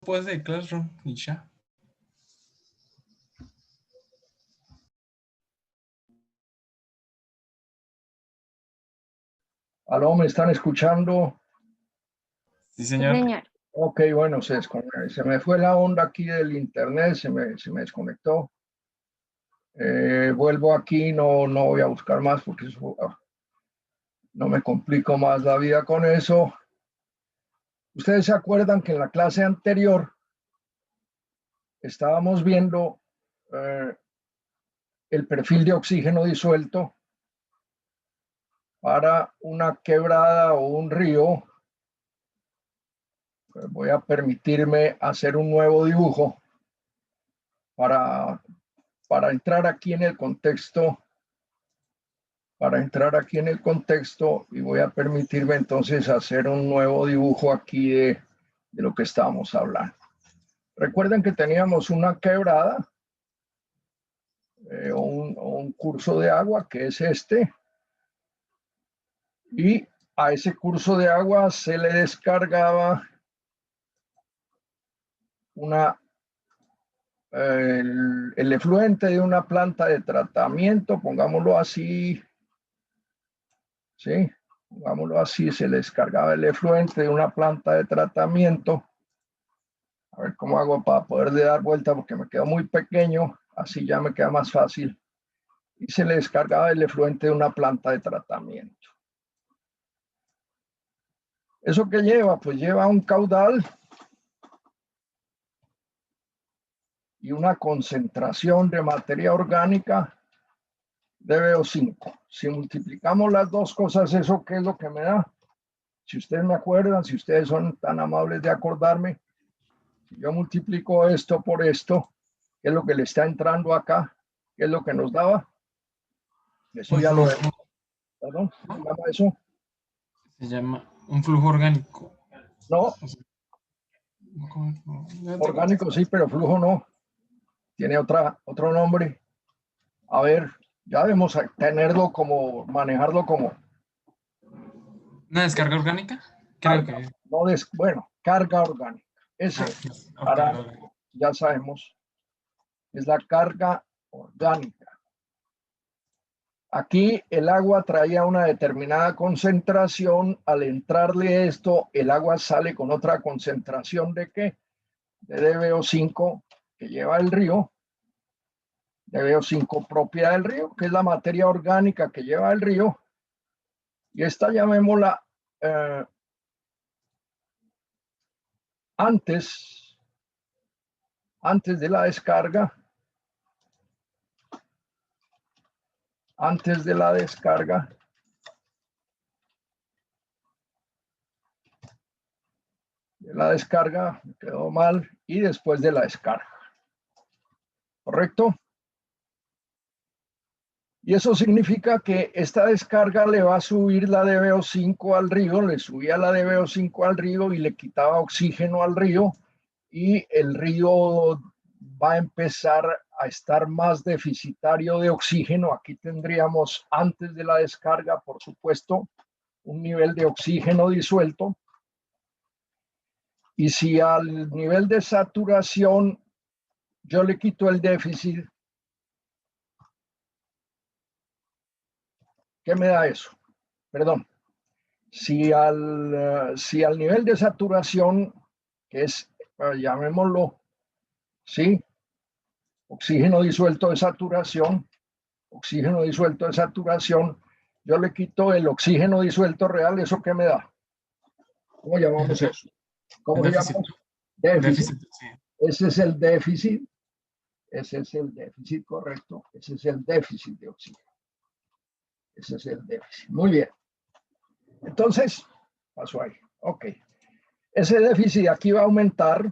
después de Classroom y ya. ¿Aló, me están escuchando? Sí, señor. Sí, señor. Ok, bueno, se me fue la onda aquí del internet, se me desconectó. Vuelvo aquí, no voy a buscar más porque eso, no me complico más la vida con eso. Ustedes se acuerdan que en la clase anterior estábamos viendo el perfil de oxígeno disuelto para una quebrada o un río. Voy a permitirme hacer un nuevo dibujo para entrar aquí en el contexto. Y voy a permitirme entonces hacer un nuevo dibujo aquí de lo que estábamos hablando. Recuerden que teníamos una quebrada o un curso de agua, que es este, y a ese curso de agua se le descargaba el efluente de una planta de tratamiento, pongámoslo así, ¿sí? Pongámoslo así, se le descargaba el efluente de una planta de tratamiento. A ver cómo hago para poderle dar vuelta porque me quedó muy pequeño, así ya me queda más fácil. Y se le descargaba el efluente de una planta de tratamiento. ¿Eso qué lleva? Pues lleva un caudal y una concentración de materia orgánica de VO5. Si multiplicamos las dos cosas, ¿eso qué es lo que me da? Si ustedes me acuerdan, si ustedes son tan amables de acordarme, si yo multiplico esto por esto, ¿qué es lo que le está entrando acá? ¿Qué es lo que nos daba? Eso ya lo vemos. ¿Perdón? ¿Cómo se llama eso? Se llama un flujo orgánico. No, orgánico sí, pero flujo no. Tiene otro nombre. A ver, ya debemos tenerlo como, manejarlo como ¿Una descarga orgánica? Creo carga. que. No bueno, carga orgánica. Ese, ahora Orgánica. ya sabemos, es la carga orgánica. Aquí el agua traía una determinada concentración. Al entrarle esto, el agua sale con otra concentración de ¿qué? De DBO5 que lleva el río. DBO5 propia del río, que es la materia orgánica que lleva el río. Y esta llamémosla antes de la descarga. Antes de la descarga. Me quedó mal, y después de la descarga. ¿Correcto? Y eso significa que esta descarga le va a subir la DBO5 al río, le subía la DBO5 al río y le quitaba oxígeno al río, y el río va a empezar a estar más deficitario de oxígeno. Aquí tendríamos, antes de la descarga, por supuesto, un nivel de oxígeno disuelto. Y si al nivel de saturación yo le quito el déficit, ¿qué me da eso? Perdón. Si al nivel de saturación, que es, llamémoslo, ¿sí? Oxígeno disuelto de saturación, yo le quito el oxígeno disuelto real, ¿eso qué me da? ¿Cómo llamamos eso? ¿Cómo le llamamos? Déficit. Sí. Ese es el déficit. Correcto. Ese es el déficit de oxígeno. Ese es el déficit. Muy bien. Entonces, pasó ahí. Ok. Ese déficit aquí va a aumentar.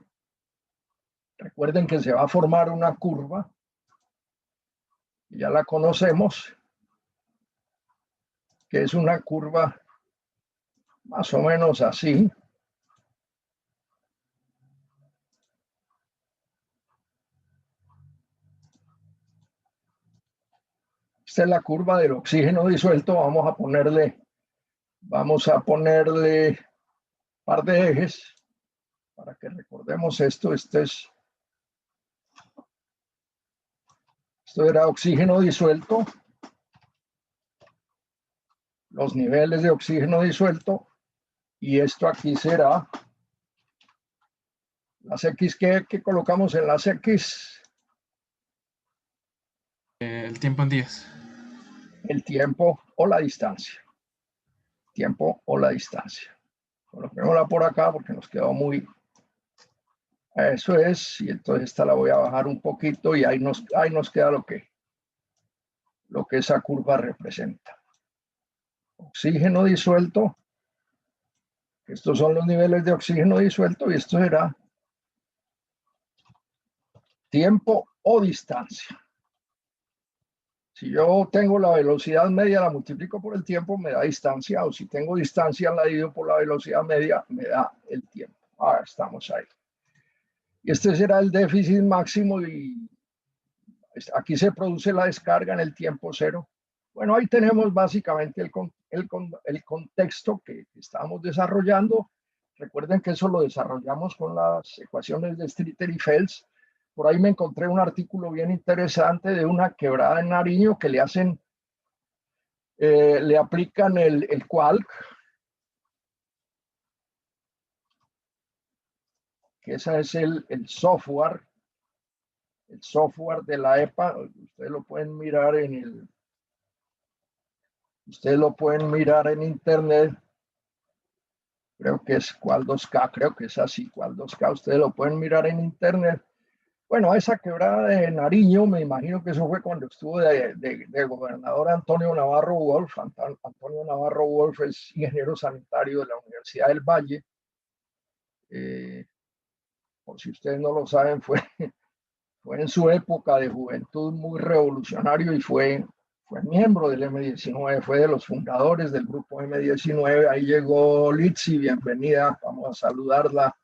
Recuerden que se va a formar una curva. Ya la conocemos. Que es una curva más o menos así. Esta es la curva del oxígeno disuelto. Vamos a ponerle un par de ejes. para que recordemos esto, esto era oxígeno disuelto, los niveles de oxígeno disuelto, y esto aquí será las X que colocamos en las X. El tiempo en días. El tiempo o la distancia. Tiempo o la distancia. Coloquémosla por acá porque nos quedó muy... Eso es, y entonces esta la voy a bajar un poquito y ahí nos queda lo que esa curva representa. Oxígeno disuelto. Estos son los niveles de oxígeno disuelto y esto será tiempo o distancia. Si yo tengo la velocidad media, la multiplico por el tiempo, me da distancia, o si tengo distancia, la divido por la velocidad media, me da el tiempo. Ah, estamos ahí. Y este será el déficit máximo y aquí se produce la descarga en el tiempo cero. Bueno, ahí tenemos básicamente el contexto que estamos desarrollando. Recuerden que eso lo desarrollamos con las ecuaciones de Streeter y Fels. Por ahí me encontré un artículo bien interesante de una quebrada en Nariño que le hacen, le aplican el Quark, que ese es el software de la EPA. Ustedes lo pueden mirar en internet. Creo que es Qual2K, creo que es así, Qual2K, ustedes lo pueden mirar en internet. Bueno, esa quebrada de Nariño, me imagino que eso fue cuando estuvo de gobernador Antonio Navarro Wolf. Antonio Navarro Wolf es ingeniero sanitario de la Universidad del Valle. Por si ustedes no lo saben, fue en su época de juventud muy revolucionario y fue miembro del M19, fue de los fundadores del grupo M19. Ahí llegó Litsi, bienvenida, vamos a saludarla.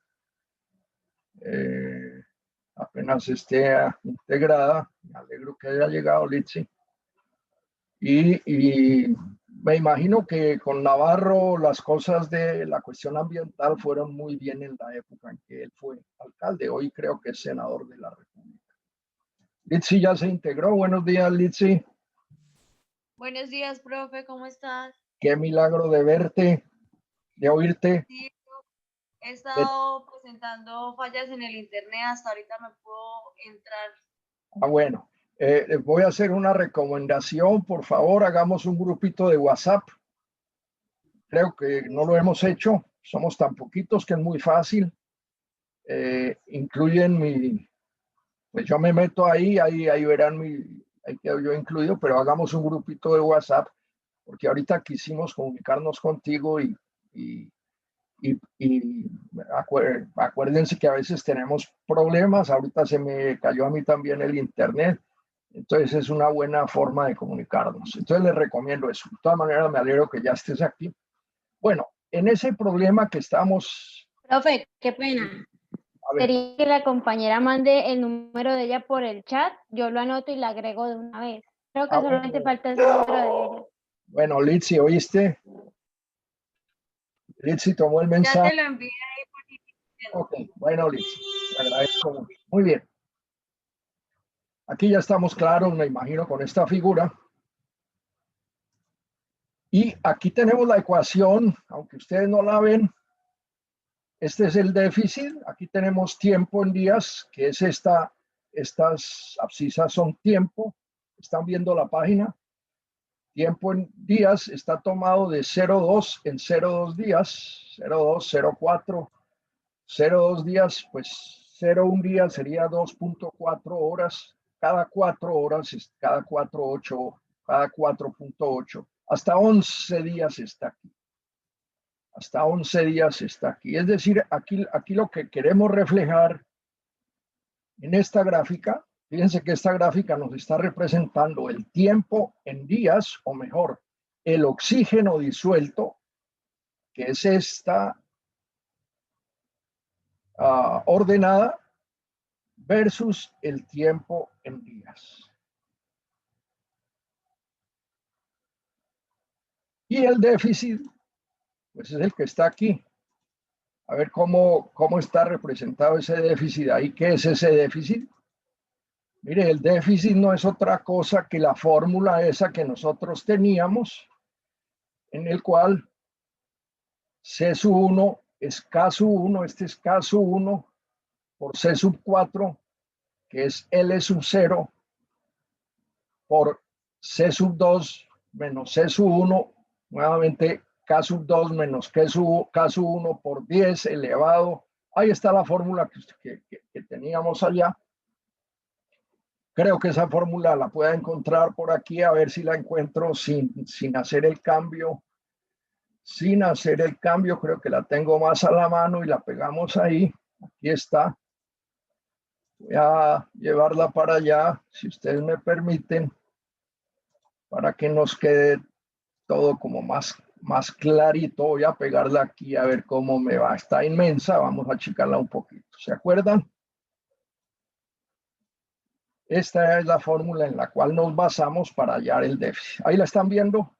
Apenas esté integrada, me alegro que haya llegado Litsi. Y me imagino que con Navarro las cosas de la cuestión ambiental fueron muy bien en la época en que él fue alcalde. Hoy creo que es senador de la República. Litsi ya se integró. Buenos días, Litsi. Buenos días, profe, ¿cómo estás? Qué milagro de verte, de oírte. Sí, he estado presentando fallas en el internet, hasta ahorita me puedo entrar. Bueno, les voy a hacer una recomendación. Por favor, hagamos un grupito de WhatsApp. Creo que no lo hemos hecho. Somos tan poquitos que es muy fácil. Incluyen pues yo me meto ahí verán ahí quedo yo incluido, pero hagamos un grupito de WhatsApp, porque ahorita quisimos comunicarnos contigo y acuérdense que a veces tenemos problemas. Ahorita se me cayó a mí también el internet, entonces es una buena forma de comunicarnos. Entonces les recomiendo eso. De todas maneras, me alegro que ya estés aquí. Bueno, en ese problema que estamos... Profe, qué pena. A ver, Quería que la compañera mande el número de ella por el chat. Yo lo anoto y la agrego de una vez. Creo que solamente bueno, falta el número de ella. bueno, Litsi, ¿oíste? Litsi tomó el Ya mensaje. te lo envié ahí por internet. Ok, bueno, Litsi, te agradezco mucho. Muy bien. Aquí ya estamos claros, me imagino, con esta figura. Y aquí tenemos la ecuación, aunque ustedes no la ven. Este es el déficit. Aquí tenemos tiempo en días, que es estas abscisas son tiempo. ¿Están viendo la página? Tiempo en días está tomado de 0,2 en 0,2 días, 0,2, 0,4, 0,2 días, pues 0,1 día sería 2.4 horas. Cada 4 horas, cada 4.8, hasta 11 días está aquí. Hasta 11 días está aquí. Es decir, aquí lo que queremos reflejar en esta gráfica, fíjense que esta gráfica nos está representando el tiempo en días, o mejor, el oxígeno disuelto, que es esta ordenada, versus el tiempo en días. Y el déficit, pues es el que está aquí. A ver cómo está representado ese déficit ahí. ¿Qué es ese déficit? Mire, el déficit no es otra cosa que la fórmula esa que nosotros teníamos, en el cual C sub 1 es K sub 1, este es K sub 1 por C sub 4, que es L sub 0, por C sub 2 menos C sub 1, nuevamente K sub 2 menos K sub 1 por 10 elevado. Ahí está la fórmula que teníamos allá. Creo que esa fórmula la pueda encontrar por aquí, a ver si la encuentro sin hacer el cambio. Sin hacer el cambio, creo que la tengo más a la mano y la pegamos ahí. Aquí está. Voy a llevarla para allá, si ustedes me permiten, para que nos quede todo como más clarito. Voy a pegarla aquí a ver cómo me va. Está inmensa, vamos a achicarla un poquito. ¿Se acuerdan? Esta es la fórmula en la cual nos basamos para hallar el déficit. ¿Ahí la están viendo?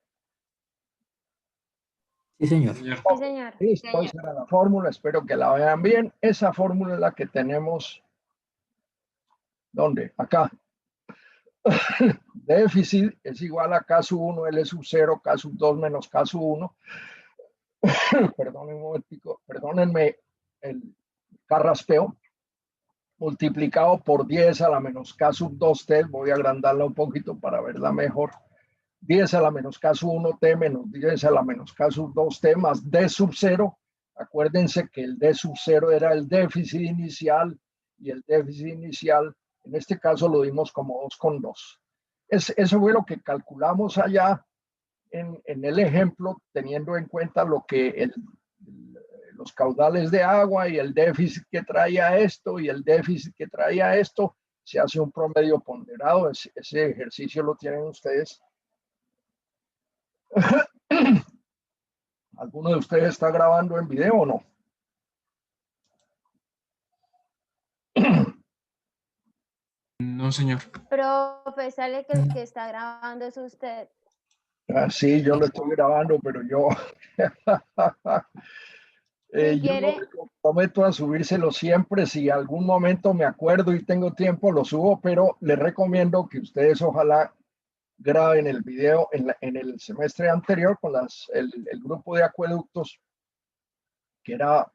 Sí, señor. Señor. Sí, señor. Listo, esa era la fórmula. Espero que la vean bien. Esa fórmula es la que tenemos. ¿Dónde? Acá. Déficit es igual a K sub 1, L sub 0, K sub 2 menos K sub 1. Perdónenme un momentico, perdónenme el carraspeo. Multiplicado por 10 a la menos K sub 2t, voy a agrandarla un poquito para verla mejor. 10 a la menos K sub 1t menos 10 a la menos K sub 2t más D sub 0. Acuérdense que el D sub 0 era el déficit inicial y el déficit inicial, en este caso lo dimos como 2,2. Eso fue lo que calculamos allá en el ejemplo, teniendo en cuenta lo que los caudales de agua y el déficit que traía esto y el déficit que traía esto, se hace un promedio ponderado. Ese ejercicio lo tienen ustedes. ¿Alguno de ustedes está grabando en video o no? No, señor. Profe, sale que el que está grabando es usted. Sí, yo lo estoy grabando, pero yo... Si yo no quiere, me comprometo a subírselo siempre. Si algún momento me acuerdo y tengo tiempo, lo subo, pero les recomiendo que ustedes ojalá graben el video en el semestre anterior con el grupo de acueductos, que era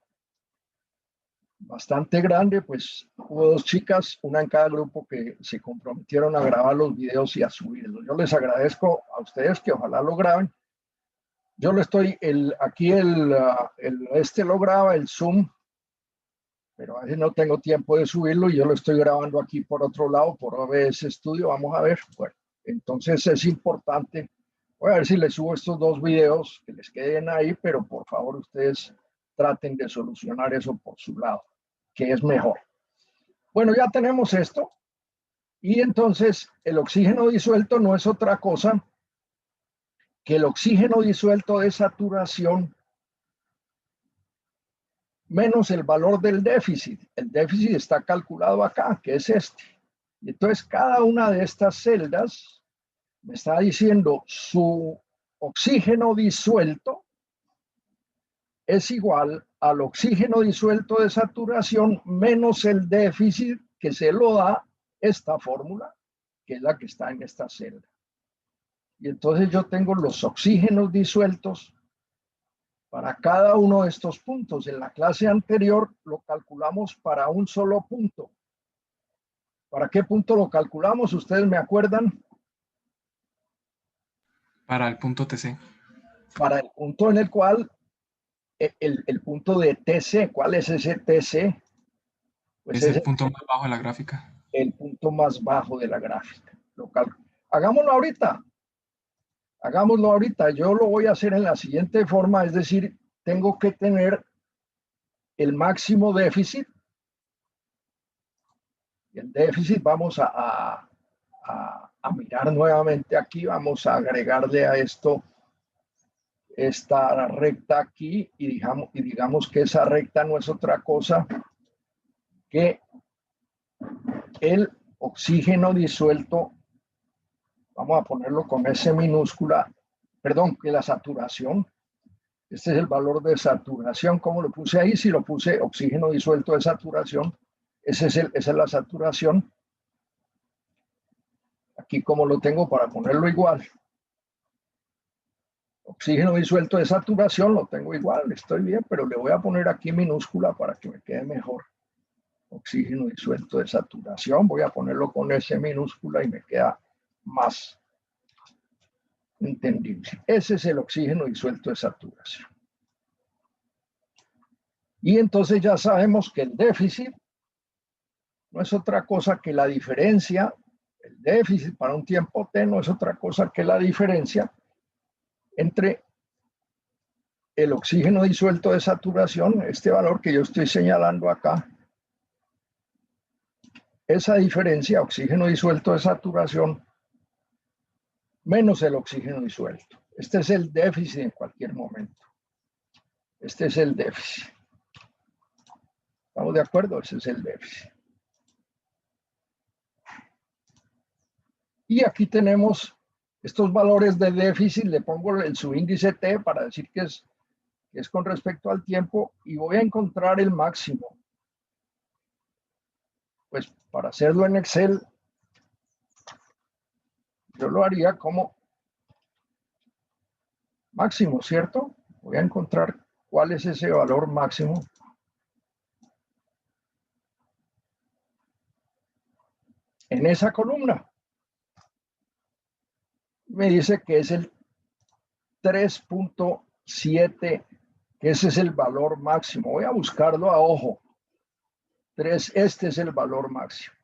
bastante grande. Pues hubo 2 chicas, una en cada grupo, que se comprometieron a grabar los videos y a subirlos. Yo les agradezco a ustedes que ojalá lo graben. Yo lo estoy, aquí este lo graba el Zoom, pero a veces no tengo tiempo de subirlo y yo lo estoy grabando aquí por otro lado, por OBS Studio. Vamos a ver. Bueno, entonces es importante. Voy a ver si les subo estos 2 videos, que les queden ahí, pero por favor ustedes traten de solucionar eso por su lado, que es mejor. Bueno, ya tenemos esto. Y entonces el oxígeno disuelto no es otra cosa que el oxígeno disuelto de saturación menos el valor del déficit. El déficit está calculado acá, que es este. Y entonces cada una de estas celdas me está diciendo su oxígeno disuelto es igual al oxígeno disuelto de saturación menos el déficit que se lo da esta fórmula, que es la que está en esta celda. Y entonces yo tengo los oxígenos disueltos para cada uno de estos puntos. En la clase anterior lo calculamos para un solo punto. ¿Para qué punto lo calculamos? ¿Ustedes me acuerdan? Para el punto TC. Para el punto en el cual, el punto de TC. ¿Cuál es ese TC? Pues Es el punto más bajo de la gráfica. El punto más bajo de la gráfica. Hagámoslo ahorita. Hagámoslo ahorita. Yo lo voy a hacer en la siguiente forma, es decir, tengo que tener el máximo déficit. El déficit vamos a mirar nuevamente aquí. Vamos a agregarle a esto esta recta aquí y digamos que esa recta no es otra cosa que el oxígeno disuelto. Vamos a ponerlo con S minúscula, perdón, que la saturación Este es el valor de saturación. ¿Cómo lo puse ahí? Si lo puse oxígeno disuelto de saturación, esa es la saturación. Aquí como lo tengo para ponerlo igual. Oxígeno disuelto de saturación lo tengo igual, estoy bien, pero le voy a poner aquí minúscula para que me quede mejor. Oxígeno disuelto de saturación, voy a ponerlo con S minúscula y me queda más entendible. Ese es el oxígeno disuelto de saturación. Y entonces ya sabemos que el déficit no es otra cosa que la diferencia, el déficit para un tiempo t no es otra cosa que la diferencia entre el oxígeno disuelto de saturación, este valor que yo estoy señalando acá, esa diferencia, oxígeno disuelto de saturación, menos el oxígeno disuelto. Este es el déficit en cualquier momento. Este es el déficit. ¿Estamos de acuerdo? Ese es el déficit. Y aquí tenemos estos valores de déficit, le pongo el subíndice T para decir que es con respecto al tiempo y voy a encontrar el máximo. Pues para hacerlo en Excel, yo lo haría como máximo, ¿cierto? Voy a encontrar cuál es ese valor máximo. En esa columna. Me dice que es el 3.7, que ese es el valor máximo. Voy a buscarlo a ojo. 3, este es el valor máximo.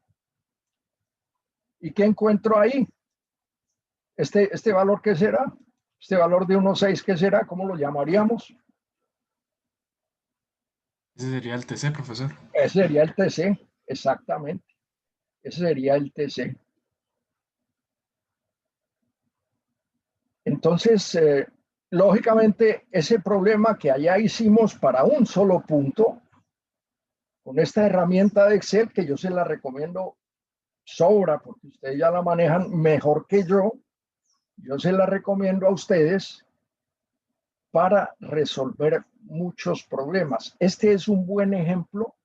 ¿Y qué encuentro ahí? Este valor, ¿qué será? Este valor de 1.6, ¿qué será? ¿Cómo lo llamaríamos? Ese sería el TC, profesor. Ese sería el TC, exactamente. Ese sería el TC. Entonces, lógicamente, ese problema que allá hicimos para un solo punto, con esta herramienta de Excel, que yo se la recomiendo sobra, porque ustedes ya la manejan mejor que yo se la recomiendo a ustedes para resolver muchos problemas. Este es un buen ejemplo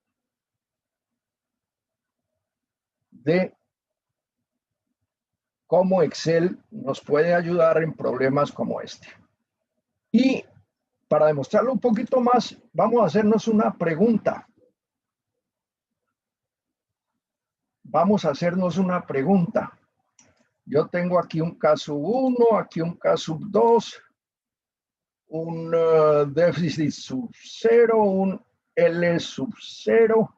de cómo Excel nos puede ayudar en problemas como este. Y para demostrarlo un poquito más, vamos a hacernos una pregunta. Vamos a hacernos una pregunta. Yo tengo aquí un caso 1, aquí un caso 2, un déficit sub 0, un L sub 0.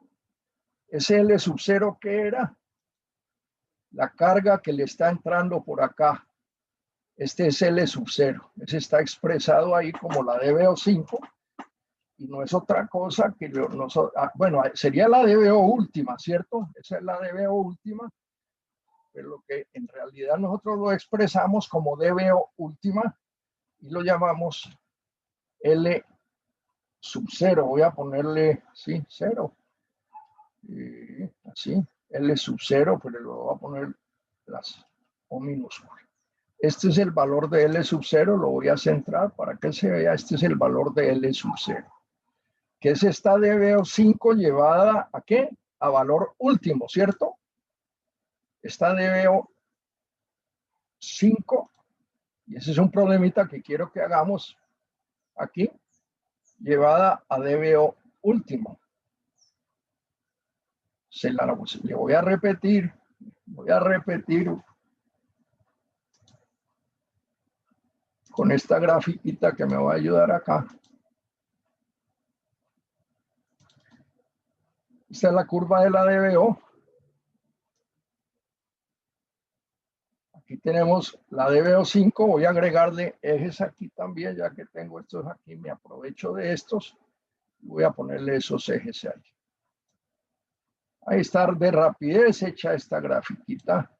¿Ese L sub 0 qué era? La carga que le está entrando por acá. Este es L sub 0. Ese está expresado ahí como la DBO5 y no es otra cosa que bueno, sería la DBO última, ¿cierto? Esa es la DBO última, pero lo que en realidad nosotros lo expresamos como DBO última y lo llamamos L sub 0. Voy a ponerle, sí, 0. Así, L sub 0, pero lo voy a poner las O minúscula. Este es el valor de L sub 0, lo voy a centrar para que se vea. Este es el valor de L sub 0, que es esta DBO5 llevada ¿a qué? A valor último, ¿cierto? Esta DBO5, y ese es un problemita que quiero que hagamos aquí, llevada a DBO último. Le voy a repetir con esta grafiquita que me va a ayudar acá. Esta es la curva de la DBO. Aquí tenemos la DBO5. Voy a agregarle ejes aquí también, ya que tengo estos aquí, me aprovecho de estos. Voy a ponerle esos ejes ahí. Ahí está de rapidez hecha esta grafiquita.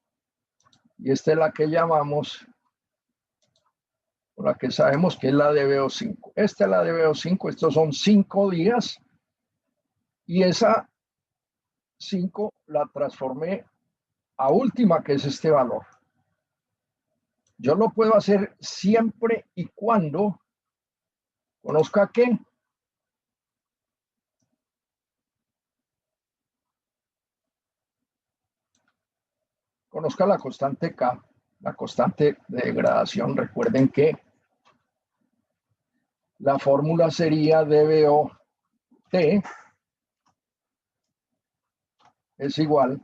Y esta es la que llamamos, la que sabemos que es la DBO5. Esta es la DBO5, estos son 5 días. Y esa 5 la transformé a última, que es este valor. Yo lo puedo hacer siempre y cuando Conozca qué. Conozca la constante K, la constante de degradación. Recuerden que la fórmula sería dBOT es igual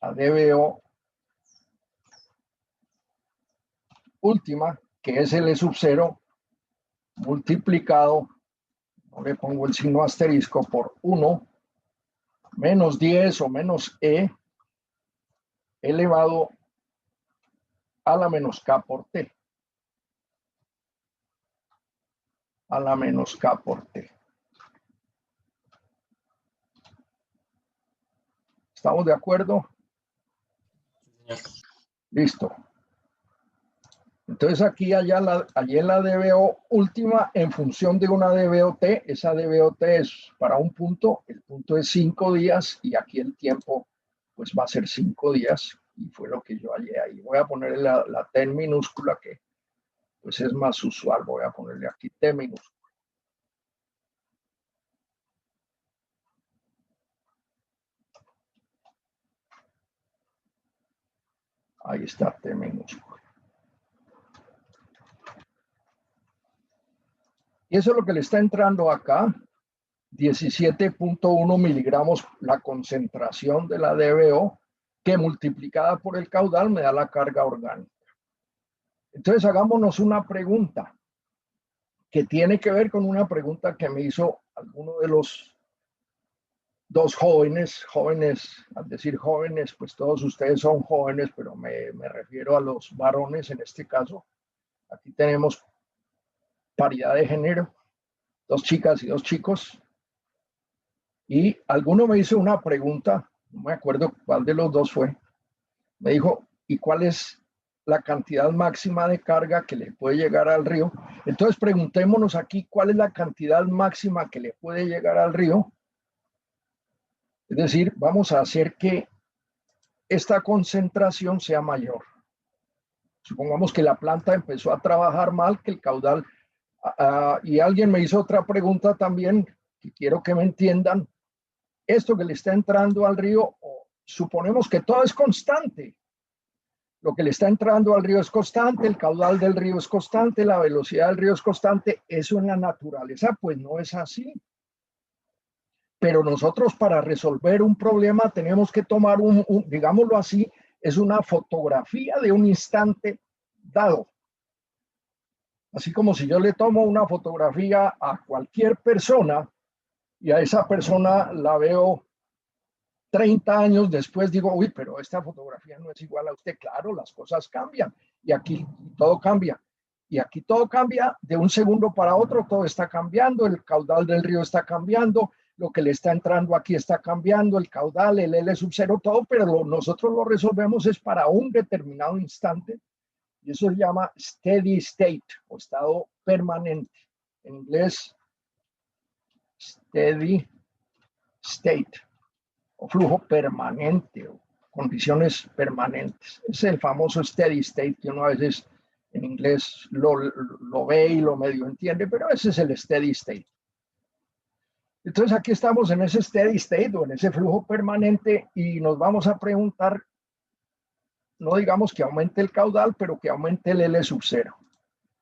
a dBO última, que es L sub 0, multiplicado, no le pongo el signo asterisco, por 1, menos 10 o menos E, elevado a la menos K por T. A la menos K por T. ¿Estamos de acuerdo? Listo. Entonces aquí allí en la DBO última en función de una DBOT, esa DBOT es para un punto, el punto es 5 días y aquí el tiempo pues va a ser 5 días y fue lo que yo hallé ahí. Voy a ponerle la T en minúscula que pues es más usual, voy a ponerle aquí T minúscula. Ahí está T minúscula. Y eso es lo que le está entrando acá, 17.1 miligramos la concentración de la DBO, que multiplicada por el caudal me da la carga orgánica. Entonces hagámonos una pregunta que tiene que ver con una pregunta que me hizo alguno de los dos jóvenes, al decir jóvenes, pues todos ustedes son jóvenes, pero me refiero a los varones en este caso. Aquí tenemos paridad de género, 2 chicas y 2 chicos. Y alguno me hizo una pregunta, no me acuerdo cuál de los dos fue. Me dijo, ¿y cuál es la cantidad máxima de carga que le puede llegar al río? Entonces preguntémonos aquí cuál es la cantidad máxima que le puede llegar al río. Es decir, vamos a hacer que esta concentración sea mayor. Supongamos que la planta empezó a trabajar mal, que el caudal... y alguien me hizo otra pregunta también, que quiero que me entiendan. Esto que le está entrando al río, suponemos que todo es constante. Lo que le está entrando al río es constante, el caudal del río es constante, la velocidad del río es constante. Eso en la naturaleza pues no es así. Pero nosotros para resolver un problema tenemos que tomar digámoslo así, es una fotografía de un instante dado. Así como si yo le tomo una fotografía a cualquier persona y a esa persona la veo 30 años después, digo, uy, pero esta fotografía no es igual a usted. Claro, las cosas cambian y aquí todo cambia. Y aquí todo cambia de un segundo para otro, todo está cambiando, el caudal del río está cambiando, lo que le está entrando aquí está cambiando, el caudal, el L sub 0, todo, pero nosotros lo resolvemos es para un determinado instante y eso se llama steady state o estado permanente. En inglés, steady state o flujo permanente o condiciones permanentes. Es el famoso steady state que uno a veces en inglés lo ve y lo medio entiende, pero ese es el steady state. Entonces aquí estamos en ese steady state o en ese flujo permanente y nos vamos a preguntar, no digamos que aumente el caudal, pero que aumente el L sub 0.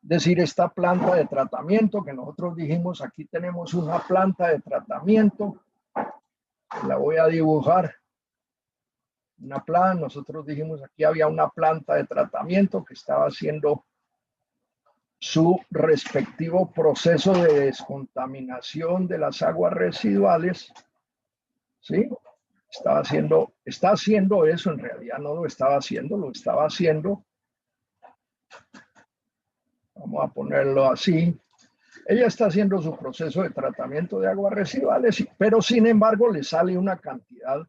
Es decir, esta planta de tratamiento que nosotros dijimos, aquí tenemos una planta de tratamiento, la voy a dibujar. Nosotros dijimos aquí había una planta de tratamiento que estaba haciendo su respectivo proceso de descontaminación de las aguas residuales, ¿sí? Está haciendo eso, en realidad no lo estaba haciendo, lo estaba haciendo. Vamos a ponerlo así. Ella está haciendo su proceso de tratamiento de aguas residuales, pero sin embargo le sale una cantidad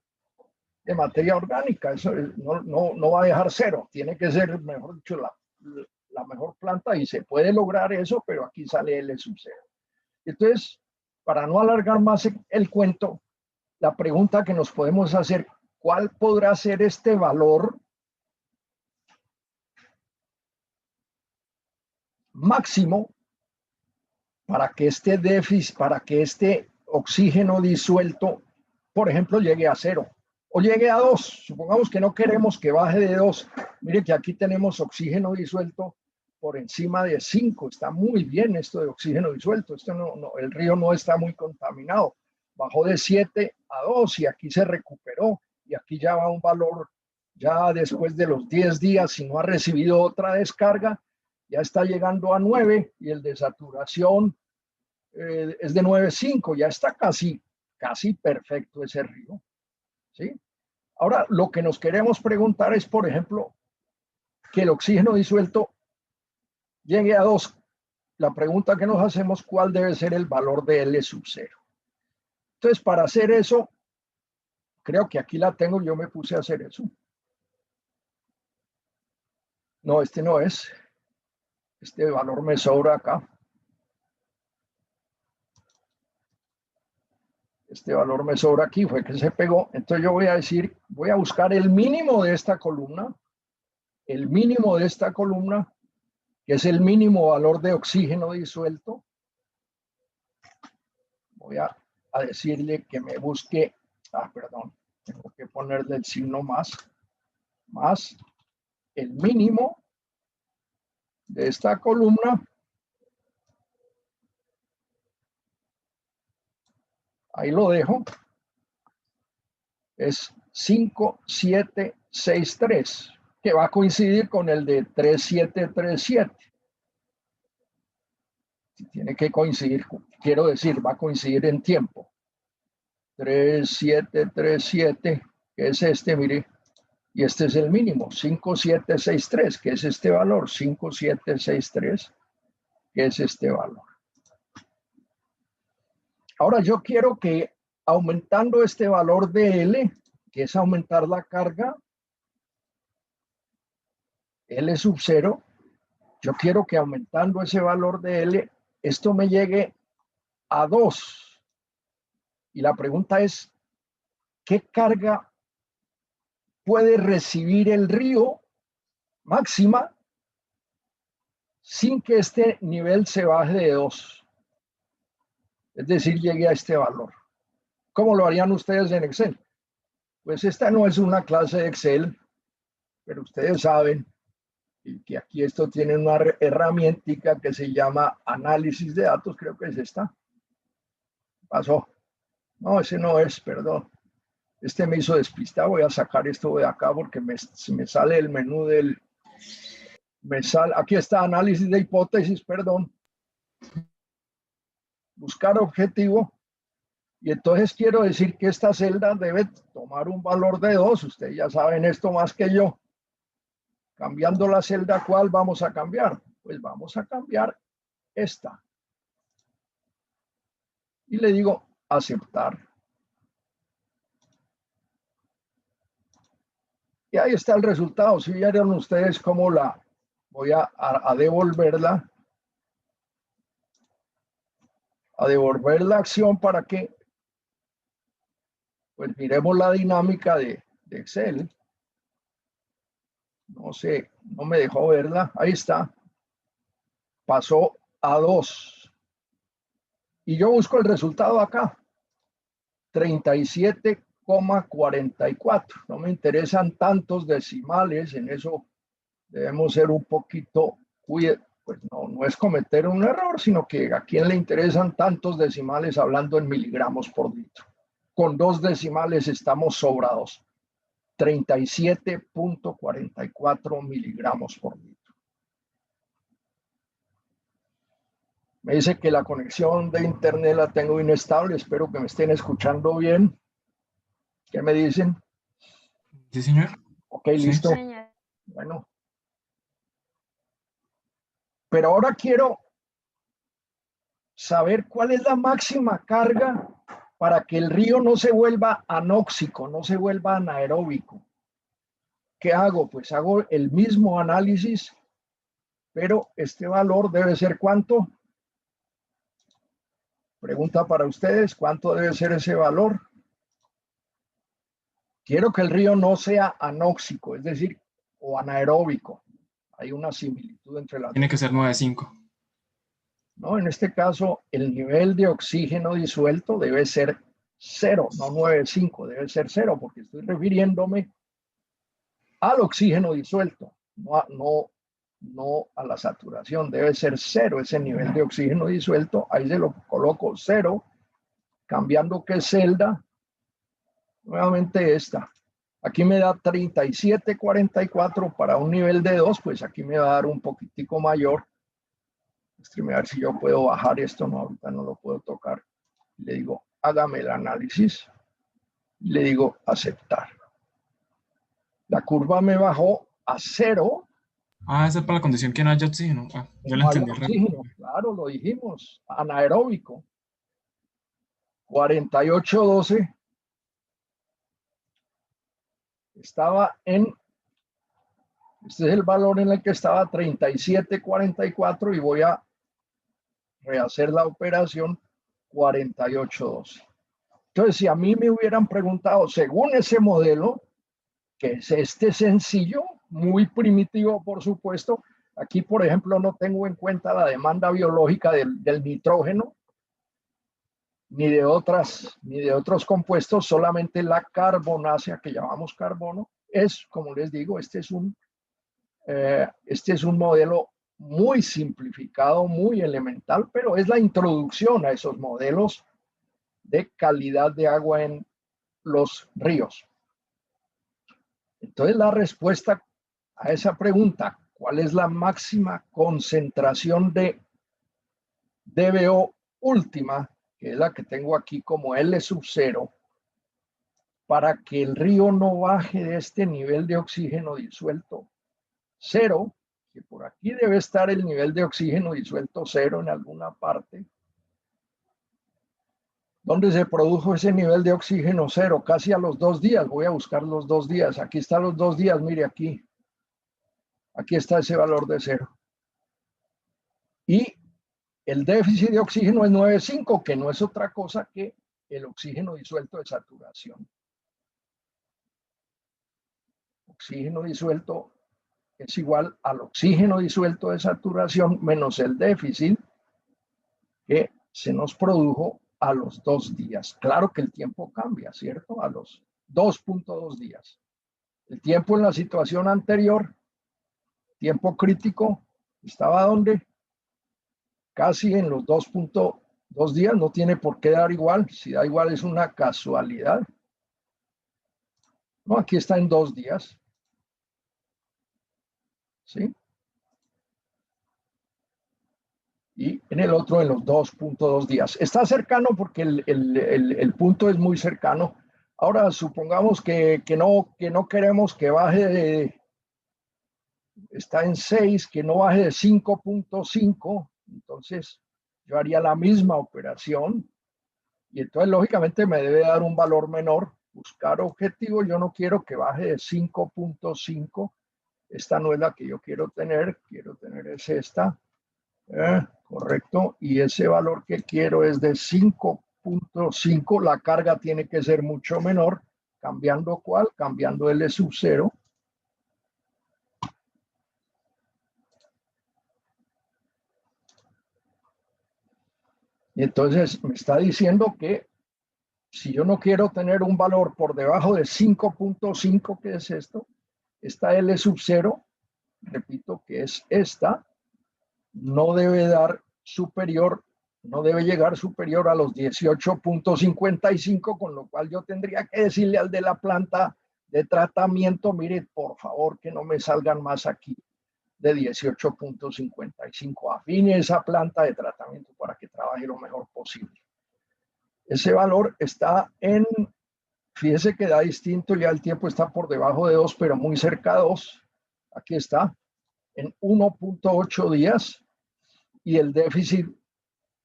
de materia orgánica. Eso no va a dejar cero, tiene que ser, mejor dicho, la mejor planta y se puede lograr eso, pero aquí sale L sub 0. Entonces, para no alargar más el cuento, la pregunta que nos podemos hacer, ¿cuál podrá ser este valor máximo para que este déficit, para que este oxígeno disuelto, por ejemplo, llegue a 0 o llegue a 2. Supongamos que no queremos que baje de 2. Mire que aquí tenemos oxígeno disuelto por encima de 5. Está muy bien esto de oxígeno disuelto. El río no está muy contaminado. Bajó de 7 a 2 y aquí se recuperó. Y aquí ya va un valor, ya después de los 10 días, si no ha recibido otra descarga, ya está llegando a 9 y el de saturación es de 9,5. Ya está casi perfecto ese río. ¿Sí? Ahora, lo que nos queremos preguntar es, por ejemplo, que el oxígeno disuelto llegue a 2. La pregunta que nos hacemos, ¿cuál debe ser el valor de L sub 0? Entonces, para hacer eso, creo que aquí la tengo, yo me puse a hacer eso. No, este no es. Este valor me sobra acá. Este valor me sobra aquí, fue que se pegó. Entonces yo voy a decir, voy a buscar el mínimo de esta columna, el mínimo de esta columna, que es el mínimo valor de oxígeno disuelto. Voy a decirle que me busque, perdón, tengo que ponerle el signo más el mínimo de esta columna. Ahí lo dejo. Es 5763, que va a coincidir con el de 3737. Tiene que coincidir, quiero decir, va a coincidir en tiempo. 3737, que es este, mire, y este es el mínimo, 5763, que es este valor, 5763, que es este valor. Ahora yo quiero que aumentando este valor de L, que es aumentar la carga, L sub 0, yo quiero que aumentando ese valor de L, esto me llegue a 2. Y la pregunta es, ¿qué carga puede recibir el río máxima sin que este nivel se baje de 2? Es decir, llegue a este valor. ¿Cómo lo harían ustedes en Excel? Pues esta no es una clase de Excel, pero ustedes saben que aquí esto tiene una herramienta que se llama análisis de datos, creo que es esta. Pasó. No, ese no es, perdón. Este me hizo despistar, voy a sacar esto de acá porque me sale el menú del... aquí está análisis de hipótesis, perdón. Buscar objetivo. Y entonces quiero decir que esta celda debe tomar un valor de 2. Ustedes ya saben esto más que yo. Cambiando la celda, ¿cuál vamos a cambiar? Pues vamos a cambiar esta. Y le digo aceptar. Y ahí está el resultado. Si vieron ustedes cómo la voy a devolverla. A devolver la acción para que pues miremos la dinámica de Excel. No sé, no me dejó verla. Ahí está. Pasó a 2. Y yo busco el resultado acá. 37,44. No me interesan tantos decimales. En eso debemos ser un poquito pues no es cometer un error, sino que a quién le interesan tantos decimales hablando en miligramos por litro. Con 2 decimales estamos sobrados. 37,44 miligramos por litro. Me dice que la conexión de internet la tengo inestable. Espero que me estén escuchando bien. ¿Qué me dicen? Sí, señor. Ok, listo. Sí. Bueno. Pero ahora quiero saber cuál es la máxima carga para que el río no se vuelva anóxico, no se vuelva anaeróbico. ¿Qué hago? Pues hago el mismo análisis, pero este valor debe ser ¿cuánto? Pregunta para ustedes, ¿cuánto debe ser ese valor? Quiero que el río no sea anóxico, es decir, o anaeróbico. Hay una similitud entre las dos. Tiene que ser 9,5. ¿no? En este caso, el nivel de oxígeno disuelto debe ser 0, no 9,5, debe ser 0, porque estoy refiriéndome al oxígeno disuelto, no a la saturación, debe ser 0 ese nivel de oxígeno disuelto, ahí se lo coloco 0, cambiando qué celda, nuevamente esta. Aquí me da 37,44 para un nivel de 2, pues aquí me va a dar un poquitico mayor. A ver si yo puedo bajar esto, no, ahorita no lo puedo tocar. Le digo, hágame el análisis. Le digo, aceptar. La curva me bajó a 0. Ah, esa es para la condición que no haya oxígeno. Ah, yo lo No hay entendí rápido. oxígeno, claro, lo dijimos, anaeróbico. 48,12 estaba este es el valor en el que estaba 37,44 y voy a rehacer la operación 48,12. Entonces, si a mí me hubieran preguntado, según ese modelo, que es este sencillo, muy primitivo, por supuesto, aquí, por ejemplo, no tengo en cuenta la demanda biológica del nitrógeno, ni de otros compuestos, solamente la carbonácea que llamamos carbono. Es, como les digo, este es un modelo muy simplificado, muy elemental, pero es la introducción a esos modelos de calidad de agua en los ríos. Entonces, la respuesta a esa pregunta, ¿cuál es la máxima concentración de DBO última, que es la que tengo aquí como L sub 0, para que el río no baje de este nivel de oxígeno disuelto 0, que por aquí debe estar el nivel de oxígeno disuelto 0 en alguna parte? ¿Dónde se produjo ese nivel de oxígeno 0? Casi a los 2 días. Voy a buscar los 2 días. Aquí están los 2 días. Mire aquí. Aquí está ese valor de 0. Y el déficit de oxígeno es 9,5, que no es otra cosa que el oxígeno disuelto de saturación. Oxígeno disuelto es igual al oxígeno disuelto de saturación menos el déficit que se nos produjo a los 2 días. Claro que el tiempo cambia, ¿cierto? A los 2,2 días. El tiempo en la situación anterior, tiempo crítico, estaba donde casi en los 2,2 días. No tiene por qué dar igual. Si da igual es una casualidad. No, aquí está en 2 días. ¿Sí? Y en el otro en los 2,2 días. Está cercano porque el punto es muy cercano. Ahora supongamos que no queremos que baje está en 6, que no baje de 5,5, entonces yo haría la misma operación y entonces lógicamente me debe dar un valor menor. Buscar objetivo, yo no quiero que baje de 5,5. Esta no es la que yo quiero tener es esta. Correcto, y ese valor que quiero es de 5,5. La carga tiene que ser mucho menor. ¿Cambiando cuál? Cambiando L sub 0. Y entonces me está diciendo que si yo no quiero tener un valor por debajo de 5,5, ¿qué es esto? Esta L sub 0, repito que es esta, no debe llegar superior a los 18,55, con lo cual yo tendría que decirle al de la planta de tratamiento, mire, por favor, que no me salgan más aquí de 18,55. Afine esa planta de tratamiento para que trabaje lo mejor posible. Ese valor está fíjese que da distinto, ya el tiempo está por debajo de 2, pero muy cerca de 2. Aquí está, en 1,8 días. Y el déficit